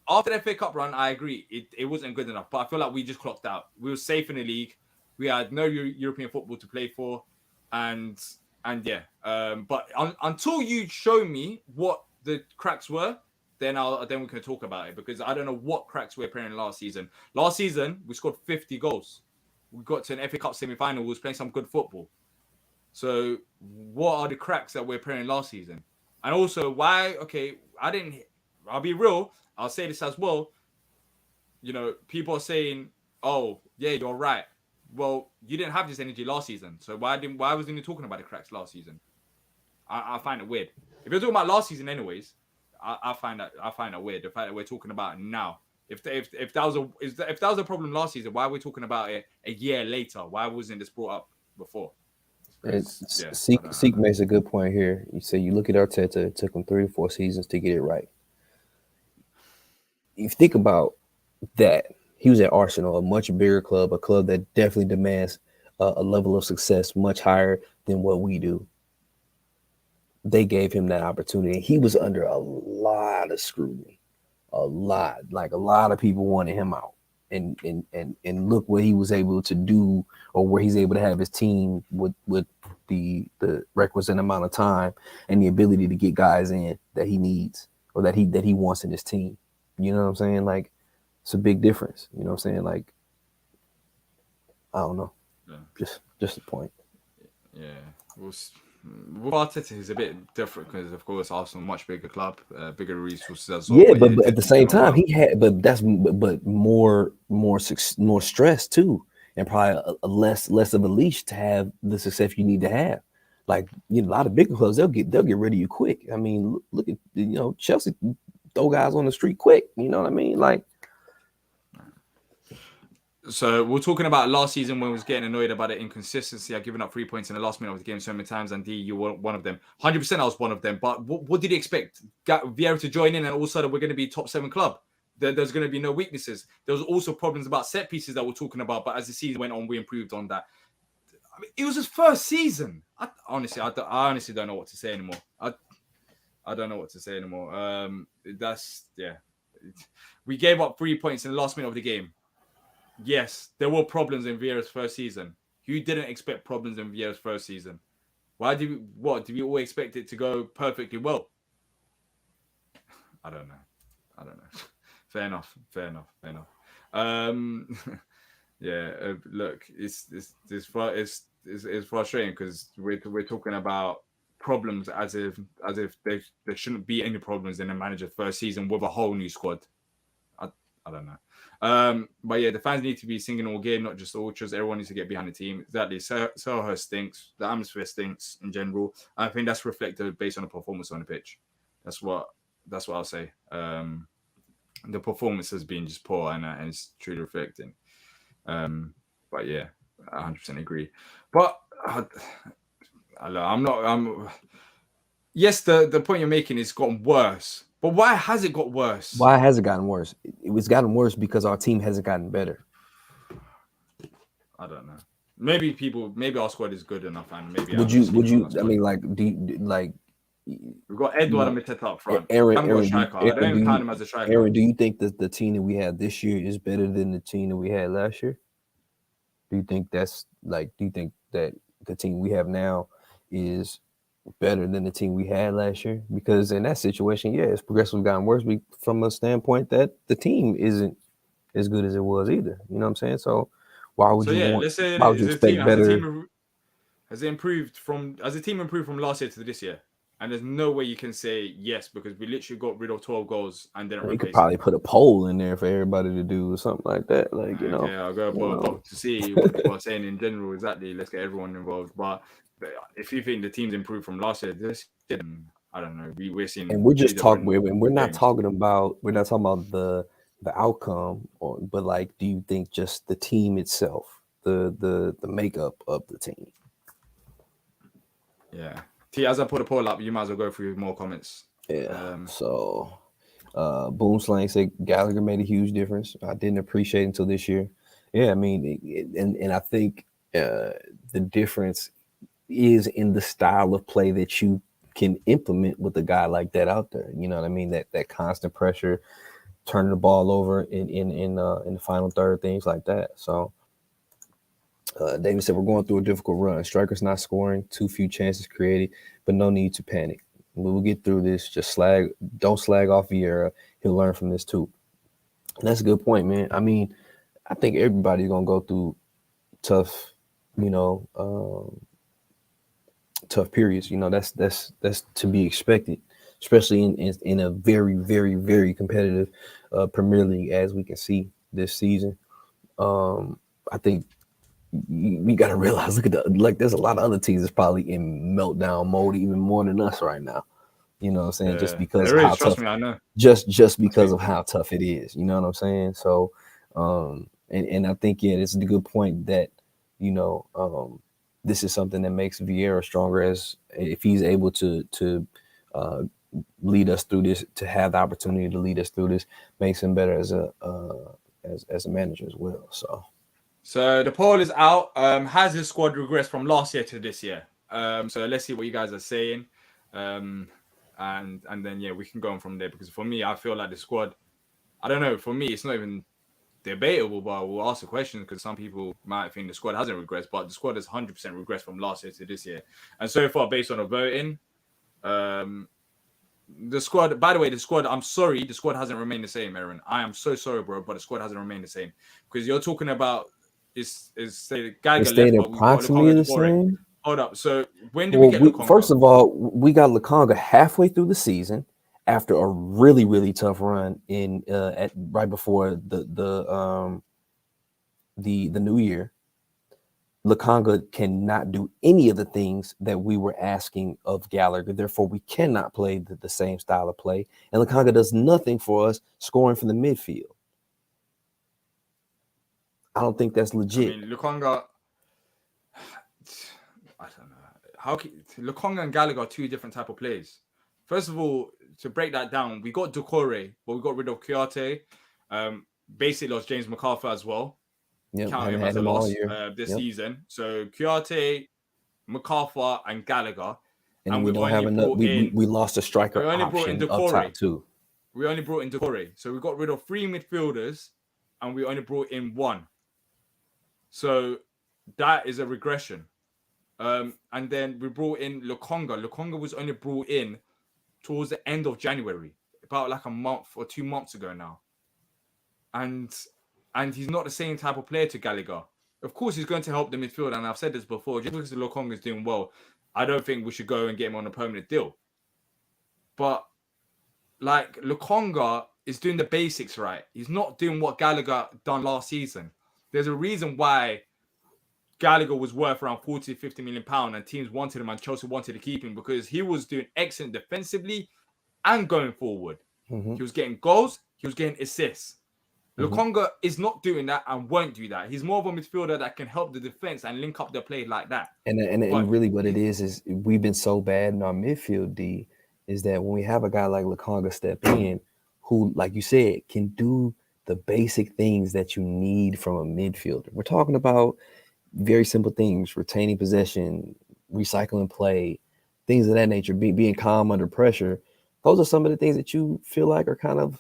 after the FA Cup run, I agree it wasn't good enough. But I feel like we just clocked out. We were safe in the league. We had no European football to play for, and yeah. But until you show me what the cracks were, then we can talk about it, because I don't know what cracks were appearing last season. Last season, we scored 50 goals. We got to an FA Cup semi-final. We was playing some good football. So what are the cracks that were appearing last season? And also, why? Okay, I'll be real. I'll say this as well. You know, people are saying, "Oh, yeah, you're right." Well, you didn't have this energy last season. So why wasn't you talking about the cracks last season? I find it weird. If you're talking about last season, anyways. I find that weird. The fact that we're talking about it now. If that was a problem last season, why are we talking about it a year later? Why wasn't this brought up before? Seek makes a good point here. You say you look at Arteta, it took him 3 to 4 seasons to get it right. If you think about that, he was at Arsenal, a much bigger club, a club that definitely demands a level of success much higher than what we do. They gave him that opportunity. He was under a lot of scrutiny, a lot of people wanted him out, and look what he was able to do, or where he's able to have his team with the requisite amount of time and the ability to get guys in that he needs or that he wants in his team. You know what I'm saying? Like, it's a big difference. You know what I'm saying? Like, I don't know. Yeah. Just a point. Yeah. Arteta is a bit different because, of course, Arsenal much bigger club, bigger resources as well. Yeah, but at the same time, he had, but more stress too, and probably a less of a leash to have the success you need to have. Like, you know, a lot of bigger clubs, they'll get rid of you quick. I mean, look at, you know, Chelsea throw guys on the street quick. You know what I mean? Like. So we're talking about last season when we was getting annoyed about the inconsistency. I've given up 3 points in the last minute of the game so many times, and Dee, you were one of them. 100% I was one of them. But what did you expect? Vieira to join in, and all of a sudden we're going to be top 7 club. There's going to be no weaknesses. There was also problems about set pieces that we're talking about, but as the season went on, we improved on that. I mean, it was his first season. I honestly don't know what to say anymore. I don't know what to say anymore. We gave up 3 points in the last minute of the game. Yes, there were problems in Vieira's first season. You didn't expect problems in Vieira's first season. Did we all expect it to go perfectly well? I don't know. Fair enough. Look, it's frustrating because we're talking about problems as if there shouldn't be any problems in a manager's first season with a whole new squad. I don't know. But yeah, the fans need to be singing all game, not just the ultras. Everyone needs to get behind the team. Exactly. Soho stinks. The atmosphere stinks in general. I think that's reflected based on the performance on the pitch. That's what I'll say. the performance has been just poor, and it's truly reflecting. But yeah, I 100% agree. But I'm not. Yes, the point you're making is gotten worse. But why has it got worse? Why has it gotten worse? It was gotten worse because our team hasn't gotten better. I don't know. Maybe our squad is good enough, and maybe Would you? I mean, like, we've got Edward and Mateta up front. Aaron, I haven't got a striker. I don't even count him as a striker. Aaron, do you think that the team that we had this year is better than the team that we had last year? Do you think that's like? Do you think that the team we have now is better than the team we had last year? Because in that situation, yeah, it's progressively gotten worse from a standpoint that the team isn't as good as it was either. You know what I'm saying? So why would let's say why would you expect better? Has the team improved from last year to this year? And there's no way you can say yes, because we literally got rid of 12 goals and didn't replace. You could probably put a poll in there for everybody to do or something like that. Like, you know. Okay, I'll go put a poll to see what people are saying in general. Exactly. Let's get everyone involved. But if you think the team's improved from last year, this year, I don't know. We're seeing, and we're just talking. We're not talking about the outcome, but like, do you think just the team itself, the makeup of the team? Yeah. T, as I put a poll up, you might as well go through more comments. Yeah. Boom Slang said Gallagher made a huge difference. I didn't appreciate it until this year. Yeah, I mean, and I think the difference is in the style of play that you can implement with a guy like that out there. You know what I mean? That constant pressure, turning the ball over in the final third, things like that. So David said we're going through a difficult run. Strikers not scoring, too few chances created, but no need to panic. We will get through this. Just don't slag off Vieira. He'll learn from this too. And that's a good point, man. I mean, I think everybody's gonna go through tough, tough periods. You know, that's to be expected, especially in a very, very, very competitive Premier League, as we can see this season. I think we got to realize, there's a lot of other teams that's probably in meltdown mode even more than us right now. You know what I'm saying? Just because of how tough, I know. Just because of how tough it is. You know what I'm saying? So, and I think, yeah, it's a good point that, this is something that makes Vieira stronger, as if he's able to lead us through this, to have the opportunity to lead us through this, makes him better as a manager as well. So the poll is out. Has his squad regressed from last year to this year? So let's see what you guys are saying. And then, yeah, we can go on from there, because for me, I feel like the squad, I don't know, for me, it's not even debatable, but we'll ask the question, because some people might think the squad hasn't regressed, but the squad has 100% regressed from last year to this year. And so far, based on the voting, the squad, by the way, I'm sorry, the squad hasn't remained the same, Aaron. I am so sorry, bro, but the squad hasn't remained the same, because you're talking about say Geiger left, but approximately the same. Hold up. So when did we get Lukonga? First of all, we got Lukonga halfway through the season after a really, really tough run right before the new year. Lukonga cannot do any of the things that we were asking of Gallagher. Therefore, we cannot play the same style of play. And Lukonga does nothing for us scoring from the midfield. I don't think that's legit. I mean, Lukonga, I don't know. Lukonga and Gallagher are two different type of players. First of all, to break that down, we got Doucouré, but we got rid of Kouyaté. Basically lost James McArthur as well. Counting him as a loss this season. So Kouyaté, McArthur, and Gallagher. And we don't have enough. We lost a striker option up top too. We only brought in Doucouré. So we got rid of 3 midfielders, and we only brought in 1. So that is a regression. And then we brought in Lukonga. Lukonga was only brought in towards the end of January, about like a month or 2 months ago now. And he's not the same type of player to Gallagher. Of course, he's going to help the midfield, and I've said this before, just because Lukonga is doing well, I don't think we should go and get him on a permanent deal. But like, Lukonga is doing the basics right. He's not doing what Gallagher done last season. There's a reason why Gallagher was worth around 40, 50 million pounds, and teams wanted him, and Chelsea wanted to keep him, because he was doing excellent defensively and going forward. Mm-hmm. He was getting goals, he was getting assists. Mhm. Lokonga is not doing that and won't do that. He's more of a midfielder that can help the defense and link up the play like that. And really what it is we've been so bad in our midfield, D, is that when we have a guy like Lokonga step in, who, like you said, can do the basic things that you need from a midfielder. We're talking about very simple things: retaining possession, recycling play, things of that nature, being calm under pressure. Those are some of the things that you feel like are kind of,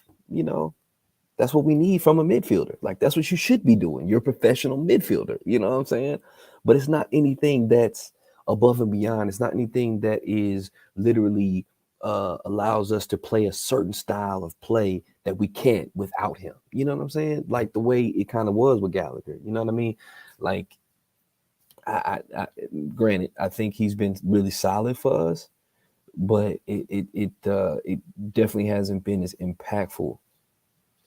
that's what we need from a midfielder. Like, that's what you should be doing. You're a professional midfielder. You know what I'm saying? But it's not anything that's above and beyond. It's not anything that is literally allows us to play a certain style of play that we can't without him. You know what I'm saying? Like the way it kind of was with Gallagher. You know what I mean? Like, I granted, I think he's been really solid for us, but it definitely hasn't been as impactful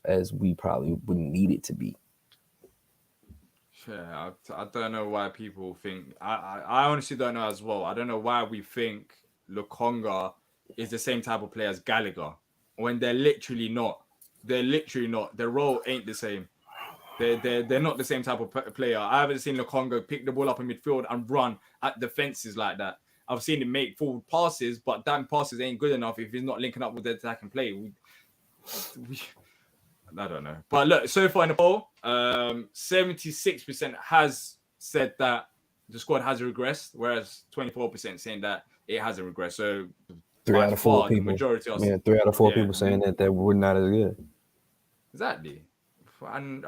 as we probably would need it to be. Yeah, I don't know why people think. I honestly don't know as well. I don't know why we think Lokonga is the same type of player as Gallagher when they're literally not. They're literally not. Their role ain't the same. They're not the same type of player. I haven't seen Lokonga pick the ball up in midfield and run at the fences like that. I've seen him make forward passes, but damn passes ain't good enough if he's not linking up with the attacking play. I don't know. But look, so far in the poll, 76% has said that the squad has regressed, whereas 24% saying that it hasn't regressed. So 3 out of 4 people. The majority are, 3 out of 4 people saying that we're not as good. Exactly. And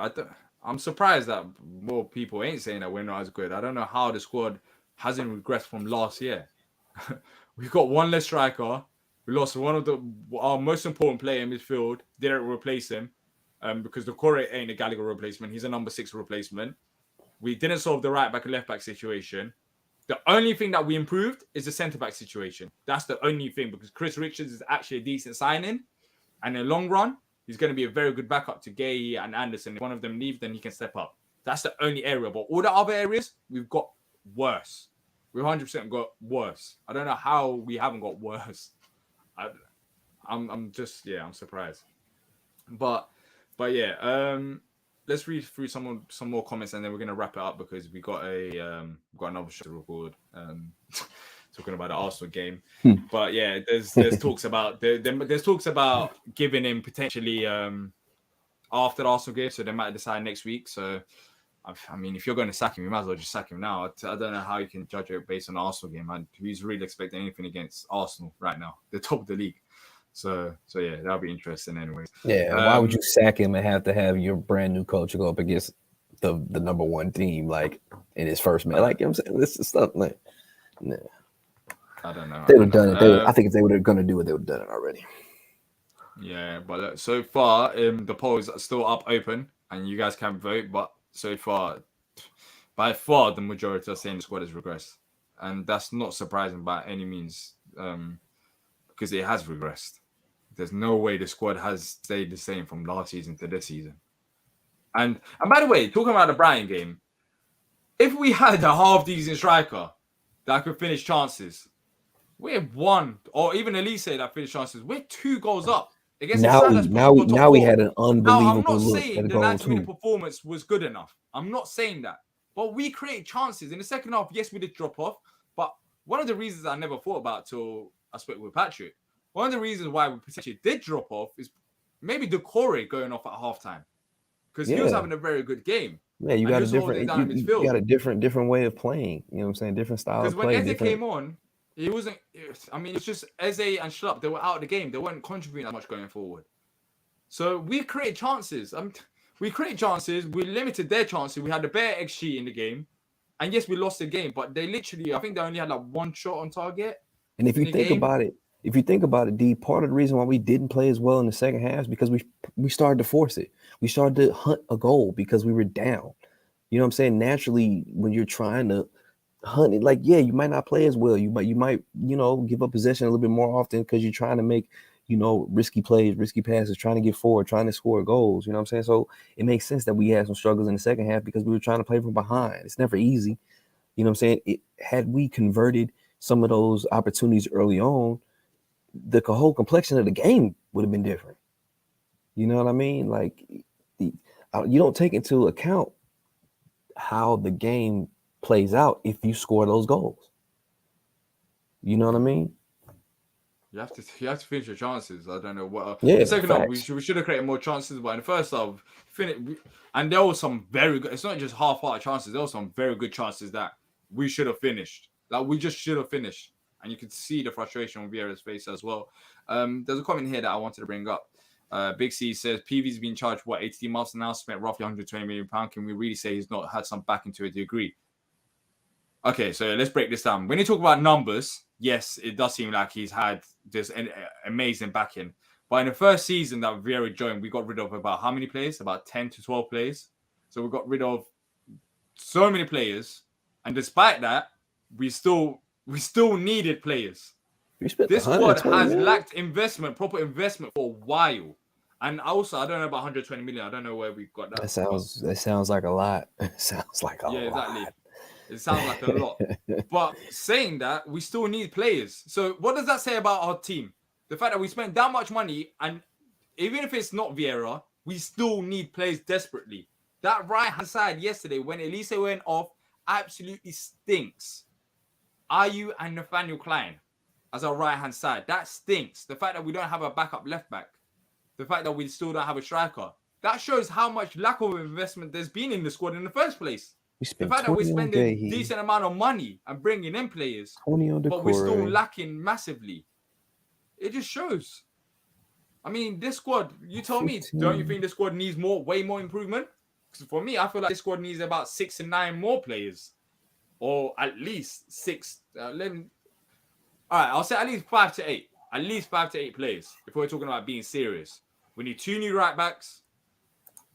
I'm surprised that more people ain't saying that we're not as good. I don't know how the squad hasn't regressed from last year. We've got one less striker. We lost one of our most important player in midfield. Didn't replace him because the Core ain't a Gallagher replacement. He's a number 6 replacement. We didn't solve the right back and left back situation. The only thing that we improved is the centre back situation. That's the only thing, because Chris Richards is actually a decent signing, and in the long run, he's going to be a very good backup to Guehi and Anderson. If one of them leave, then he can step up. That's the only area. But all the other areas, we've got worse. We've 100% got worse. I don't know how we haven't got worse. I'm surprised. But yeah, let's read through some more comments, and then we're gonna wrap it up because we got another show to record. Talking about the Arsenal game. But yeah, there's talks about there's talks about giving him potentially after the Arsenal game, so they might decide next week. So I mean, if you're going to sack him, you might as well just sack him now. I don't know how you can judge it based on the Arsenal game, and who's really expecting anything against Arsenal right now? They're top of the league. So yeah, that'll be interesting anyways. Yeah, why would you sack him and have to have your brand new coach go up against the number 1 team like in his first match? Like, you know what I'm saying, this is stuff like, nah. I don't know. They would have done it. I think if they were going to do it, they would have done it already. Yeah, but so far, the polls are still up open, and you guys can vote. But so far, by far, the majority are saying the squad has regressed, and that's not surprising by any means, because it has regressed. There's no way the squad has stayed the same from last season to this season. And by the way, talking about the Brighton game, if we had a half-decent striker that could finish chances, we're 1, or even Elise that finished chances, we're 2 goals up. Now we had an unbelievable I'm not look saying the 90-minute performance was good enough. I'm not saying that. But we created chances. In the second half, yes, we did drop off. But one of the reasons I never thought about till I spoke with Patrick, one of the reasons why we potentially did drop off is maybe the Core going off at halftime. Because he was having a very good game. Yeah, you got a different way of playing. You know what I'm saying? Different style of play. Because when Eze came on, he wasn't. I mean, it's just Eze and Schlupp. They were out of the game. They weren't contributing that much going forward. So we created chances. We created chances. We limited their chances. We had a better XG in the game, and yes, we lost the game. But they literally, I think they only had like 1 shot on target. And if you think about it, D, part of the reason why we didn't play as well in the second half is because we started to force it. We started to hunt a goal because we were down. You know what I'm saying? Naturally, when you're trying to hunt it, like, yeah, you might not play as well. You might, give up possession a little bit more often because you're trying to make, risky plays, risky passes, trying to get forward, trying to score goals. You know what I'm saying? So it makes sense that we had some struggles in the second half because we were trying to play from behind. It's never easy. You know what I'm saying? Had we converted some of those opportunities early on, the whole complexion of the game would have been different. You know what I mean? Like, you don't take into account how the game plays out if you score those goals. You know what I mean? You have to finish your chances. I don't know what. Yeah, The second half, facts. we should have created more chances, but in the first half, and there was some very good. It's not just half-hearted chances. There were some very good chances that we should have finished. Like we just should have finished, and you could see the frustration on Vieira's face as well. There's a comment here that I wanted to bring up. Big C says PV's been charged 18 months now, spent roughly 120 million pounds. Can we really say he's not had some backing to a degree? Okay, so let's break this down. When you talk about numbers, yes, it does seem like he's had this amazing backing. But in the first season that Vieira joined, we got rid of about how many players? About 10 to 12 players. So we got rid of so many players. And despite that, we still needed players. This squad has lacked investment, proper investment for a while. And also, I don't know about 120 million. I don't know where we got that. That sounds like a lot. It sounds like a lot. Exactly. It sounds like a lot. But saying that, we still need players. So what does that say about our team? The fact that we spent that much money, and even if it's not Vieira, we still need players desperately. That right-hand side yesterday, when Elise went off, absolutely stinks. Ayew and Nathaniel Klein as our right-hand side. That stinks. The fact that we don't have a backup left-back. The fact that we still don't have a striker. That shows how much lack of investment there's been in the squad in the first place. The fact that we're spending a decent amount of money and bringing in players, but we're still lacking massively. It just shows. I mean, this squad, you tell me, don't you think this squad needs way more improvement? Because for me, I feel like this squad needs about 6 to 9 more players. Or at least 6. All right, I'll say at least 5 to 8. At least 5 to 8 players, if we're talking about being serious. We need 2 new right backs.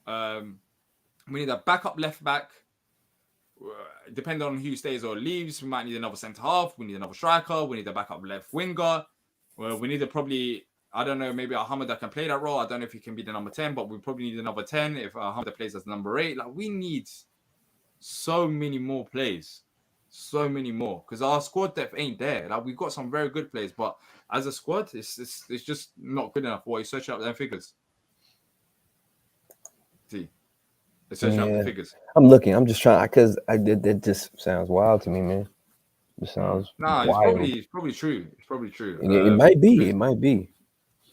We need a backup left back. Depending on who stays or leaves, we might need another centre half. We need another striker. We need a backup left winger. We need probably, I don't know, maybe Hamada can play that role. I don't know if he can be the number 10, but we probably need another 10 if Hamada plays as number 8. Like, we need so many more players. So many more. Because our squad depth ain't there. Like, we've got some very good players, but as a squad, it's just not good enough. What you searching up them figures? See. Searching up the figures. I'm looking. I'm just trying because that just sounds wild to me, man. It sounds wild. It's probably true. It's probably true. It might be. It might be.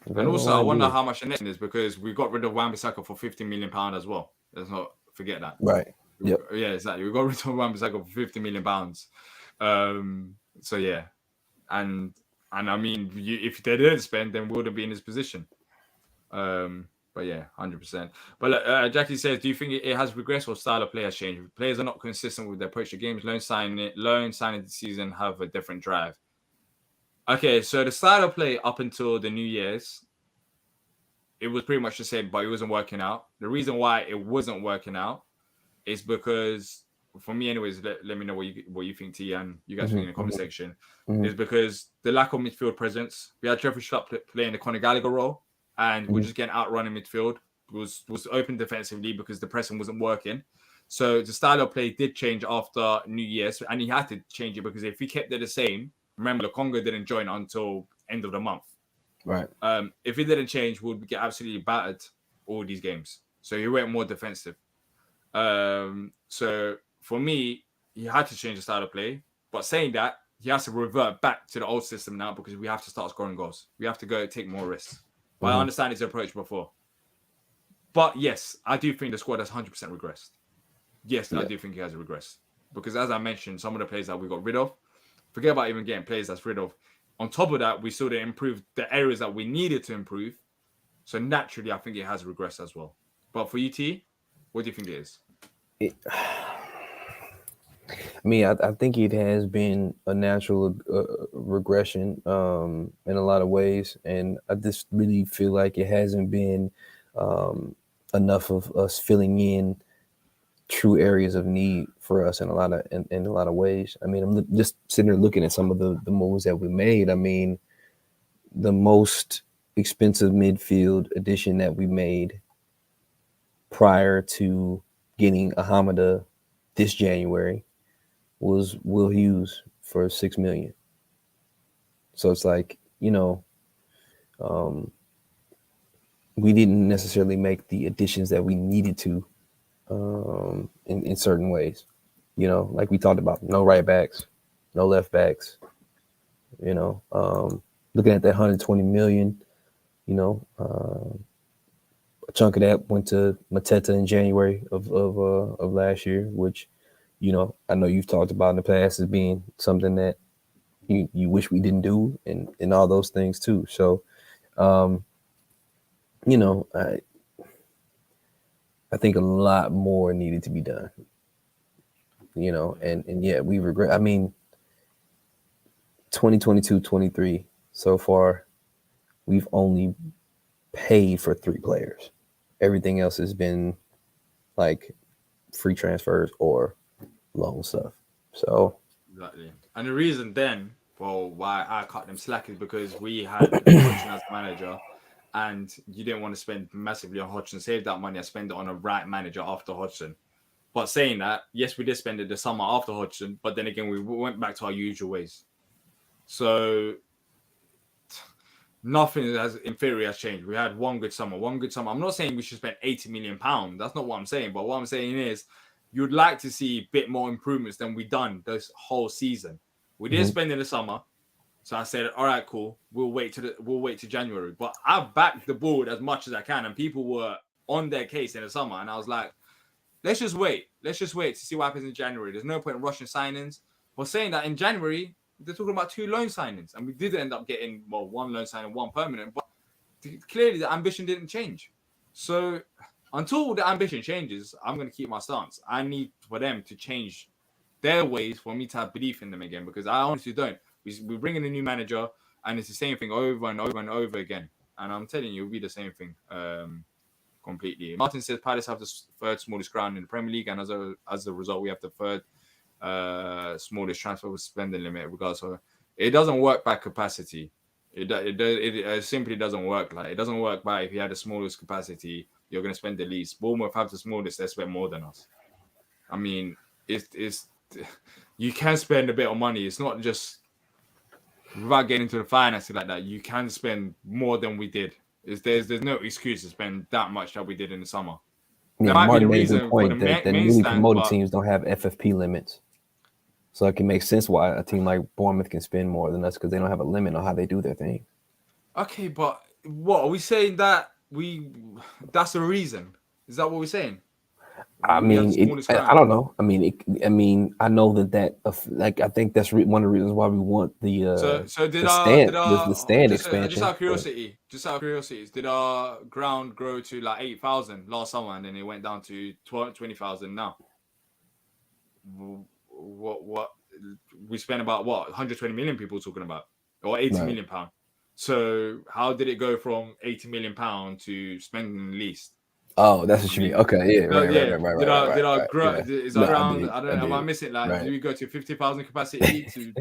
And also, I wonder how much the next is because we got rid of Wan-Bissaka for £50 million as well. Let's not forget that. Right. Yep. Yeah, exactly. We got rid of Wan-Bissaka for £50 million. So yeah, and I mean, if they didn't spend, then we wouldn't be in this position. But yeah, 100%. But look, Jackie says, do you think it has regressed or style of play has changed? Players are not consistent with their approach to games. Loan signing this season have a different drive. Okay, so the style of play up until the New Year's, it was pretty much the same, but it wasn't working out. The reason why it wasn't working out is because, for me anyways, let me know what you think, T, and you guys think in the comment section, is because the lack of midfield presence. We had Jeffrey Schlupp playing the Conor Gallagher role, and we're just getting outrun in midfield. It was open defensively because the pressing wasn't working. So the style of play did change after New Year's, and he had to change it because if he kept it the same, remember, Congo didn't join until end of the month. Right. If it didn't change, we'd get absolutely battered all these games. So he went more defensive. So for me, he had to change the style of play. But saying that, he has to revert back to the old system now because we have to start scoring goals. We have to go take more risks. But I understand his approach before. But yes, I do think the squad has 100% regressed. Yes, I do think he has regressed. Because as I mentioned, some of the players that we got rid of, forget about even getting players that's rid of. On top of that, we still didn't improve the areas that we needed to improve. So naturally, I think it has regressed as well. But for UT, what do you think it is? I think it has been a natural regression in a lot of ways. And I just really feel like it hasn't been enough of us filling in true areas of need for us in a lot of ways. I mean, I'm just sitting there looking at some of the moves that we made. I mean, the most expensive midfield addition that we made prior to getting Hamada this January was Will Hughes for $6 million. So it's like, we didn't necessarily make the additions that we needed to in certain ways. You know, like we talked about, no right backs, no left backs. You know, looking at that 120 million, you know, a chunk of that went to Mateta in January of last year, which, you know, I know you've talked about in the past as being something that you wish we didn't do, and all those things too. So, you know, I think a lot more needed to be done. You know, and yeah, we regret. I mean, 2022-23 so far, we've only paid for 3 players. Everything else has been like free transfers or loan stuff. So Exactly. And the reason then for why I cut them slack is because we had Hodgson as manager, and you didn't want to spend massively on Hodgson, save that money and spend it on a right manager after Hodgson. But saying that, yes, we did spend it the summer after Hodgson, but then again, we went back to our usual ways. So nothing in theory has changed. We had one good summer. I'm not saying we should spend £80 million. That's not what I'm saying. But what I'm saying is you'd like to see a bit more improvements than we've done this whole season. We didn't spend in the summer. So I said, all right, cool. We'll wait to January. But I backed the board as much as I can, and people were on their case in the summer. And I was like, let's just wait. Let's just wait to see what happens in January. There's no point in rushing signings. But saying that in January, they're talking about 2 loan signings, and we did end up getting, well, 1 loan signing, 1 permanent. But clearly the ambition didn't change. So until the ambition changes, I'm going to keep my stance. I need for them to change their ways for me to have belief in them again, because I honestly don't. We bring in a new manager, and it's the same thing over and over and over again. And I'm telling you, it'll be the same thing completely. Martin says Palace have the 3rd smallest ground in the Premier League, and as a result, we have the 3rd smallest transfer spending limit. Regardless, so it doesn't work by capacity. It simply doesn't work. Like, it doesn't work by if you have the smallest capacity, you're going to spend the least. Bournemouth have the smallest; they spend more than us. I mean, it's you can spend a bit of money. It's not just without getting into the finances like that. You can spend more than we did. There's no excuse to spend that much that we did in the summer. yeah, That might Martin be the made a reason good for the point that main newly stand, promoted but teams don't have FFP limits. So it can make sense why a team like Bournemouth can spend more than us, because they don't have a limit on how they do their thing. okay, but what are we saying that that's the reason? Is that what we're saying? I We have the mean, smallest I ground. don't know. I mean, I know that like, I think that's one of the reasons why we want the So did the stand just expansion. out of curiosity, did our ground grow to like 8,000 last summer, and then it went down to 20,000 now? What we spent about 120 million people talking about, or 80 million pound. So how did it go from 80 million pound to spending the least? Oh, that's what you mean. Okay, yeah, right. Did our ground? Is our ground? I don't know. Am I missing? Like, do we go to 50,000 capacity to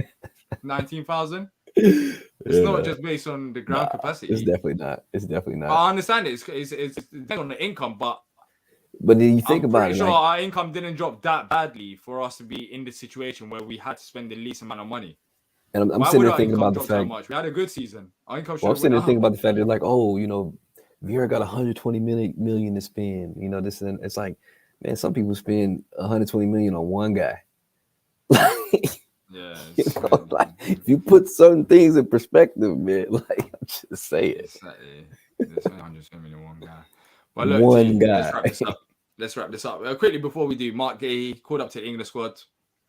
19,000? It's not just based on the ground capacity. It's definitely not. But I understand it. It's depends on the income, but then you think I'm about pretty it, sure like, our income didn't drop that badly for us to be in the situation where we had to spend the least amount of money. and I'm Why sitting would there our thinking income about the drop so fact. much? We had a good season. Our income should Well, I'm have sitting went there thinking up. about the fact that, like, oh, you know, Vieira got 120 million to spend. You know, this, and it's like, man, some people spend 120 million on one guy. Yeah, You know, like, if you put certain things in perspective, man, like, I'm just saying, exactly. There's 120 million one guy. But look, one G, guy. let's wrap this up. Quickly before we do, Marc Guehi called up to the England squad.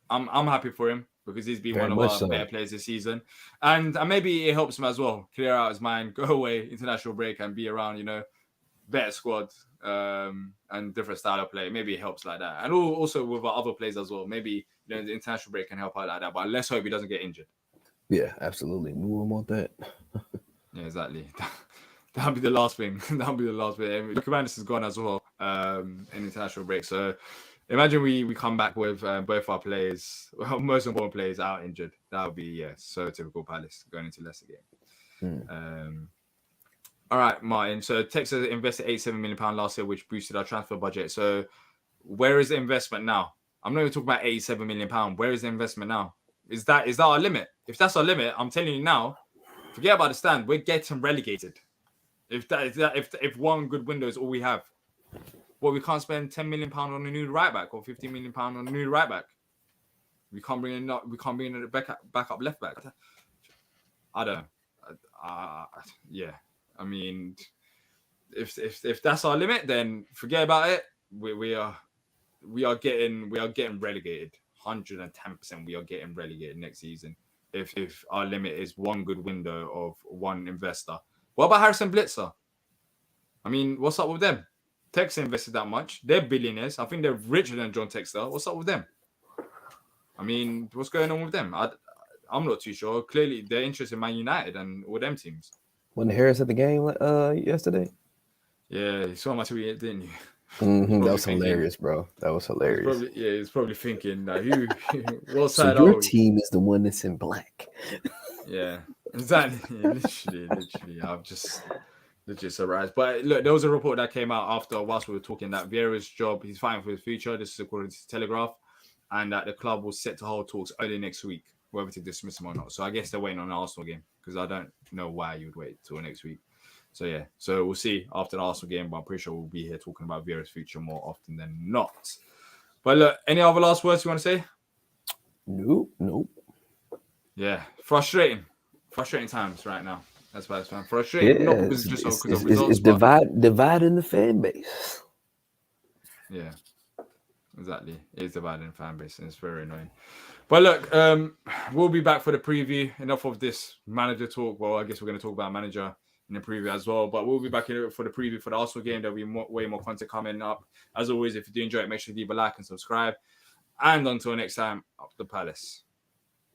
I'm happy for him because he's been Very one of much our better players this season, and maybe it helps him as well clear out his mind, go away international break, and be around, you know, better squad and different style of play. Maybe it helps like that, and also with our other players as well. Maybe, you know, the international break can help out like that. But let's hope he doesn't get injured. Yeah, absolutely. We wouldn't want that. Yeah, exactly. That'll be the last thing. That'll be the last thing. Commanders is gone as well in international break. So imagine we come back with both our players, well, most important players, out injured. That would be, so typical Palace going into Leicester game. All right, Martin. So Texas invested £87 million last year, which boosted our transfer budget. So where is the investment now? I'm not even talking about £87 million. Where is the investment now? Is that our limit? If that's our limit, I'm telling you now, forget about the stand. We're getting relegated. If one good window is all we have, well, we can't spend £10 million on a new right back or £15 million on a new right back. We can't bring in a backup left back. I don't know. Yeah. I mean, if that's our limit, then forget about it. We are getting relegated. 110%. We are getting relegated next season. If our limit is one good window of one investor. What about Harrison Blitzer? I mean, what's up with them? Texter invested that much. They're billionaires. I think they're richer than John Texter. What's up with them? I mean, what's going on with them? I'm not too sure. Clearly, they're interested in Man United and all them teams. When Harris at the game yesterday? Yeah, you saw my tweet, didn't you? Mm-hmm. That was hilarious, bro. That was hilarious. He's probably thinking, who? What So side? your team is the one that's in black. Yeah, exactly. Literally. I'm just legit surprised. But look, there was a report that came out after whilst we were talking that Vieira's job, he's fighting for his future. This is according to Telegraph, and that the club was set to hold talks early next week, whether to dismiss him or not. So I guess they're waiting on the Arsenal game because I don't know why you would wait till next week. So yeah, so we'll see after the Arsenal game, but I'm pretty sure we'll be here talking about Vieira's future more often than not. But look, any other last words you want to say? Nope. Yeah, frustrating times right now. That's why it's frustrating. Not because it's just because of results. It's dividing the fan base. Yeah, exactly. It's dividing the fan base, and it's very annoying. But look, we'll be back for the preview. Enough of this manager talk. Well, I guess we're going to talk about manager in the preview as well. But we'll be back here for the preview for the Arsenal game. There'll be way more content coming up. As always, if you do enjoy it, make sure to leave a like and subscribe. And until next time, up the Palace.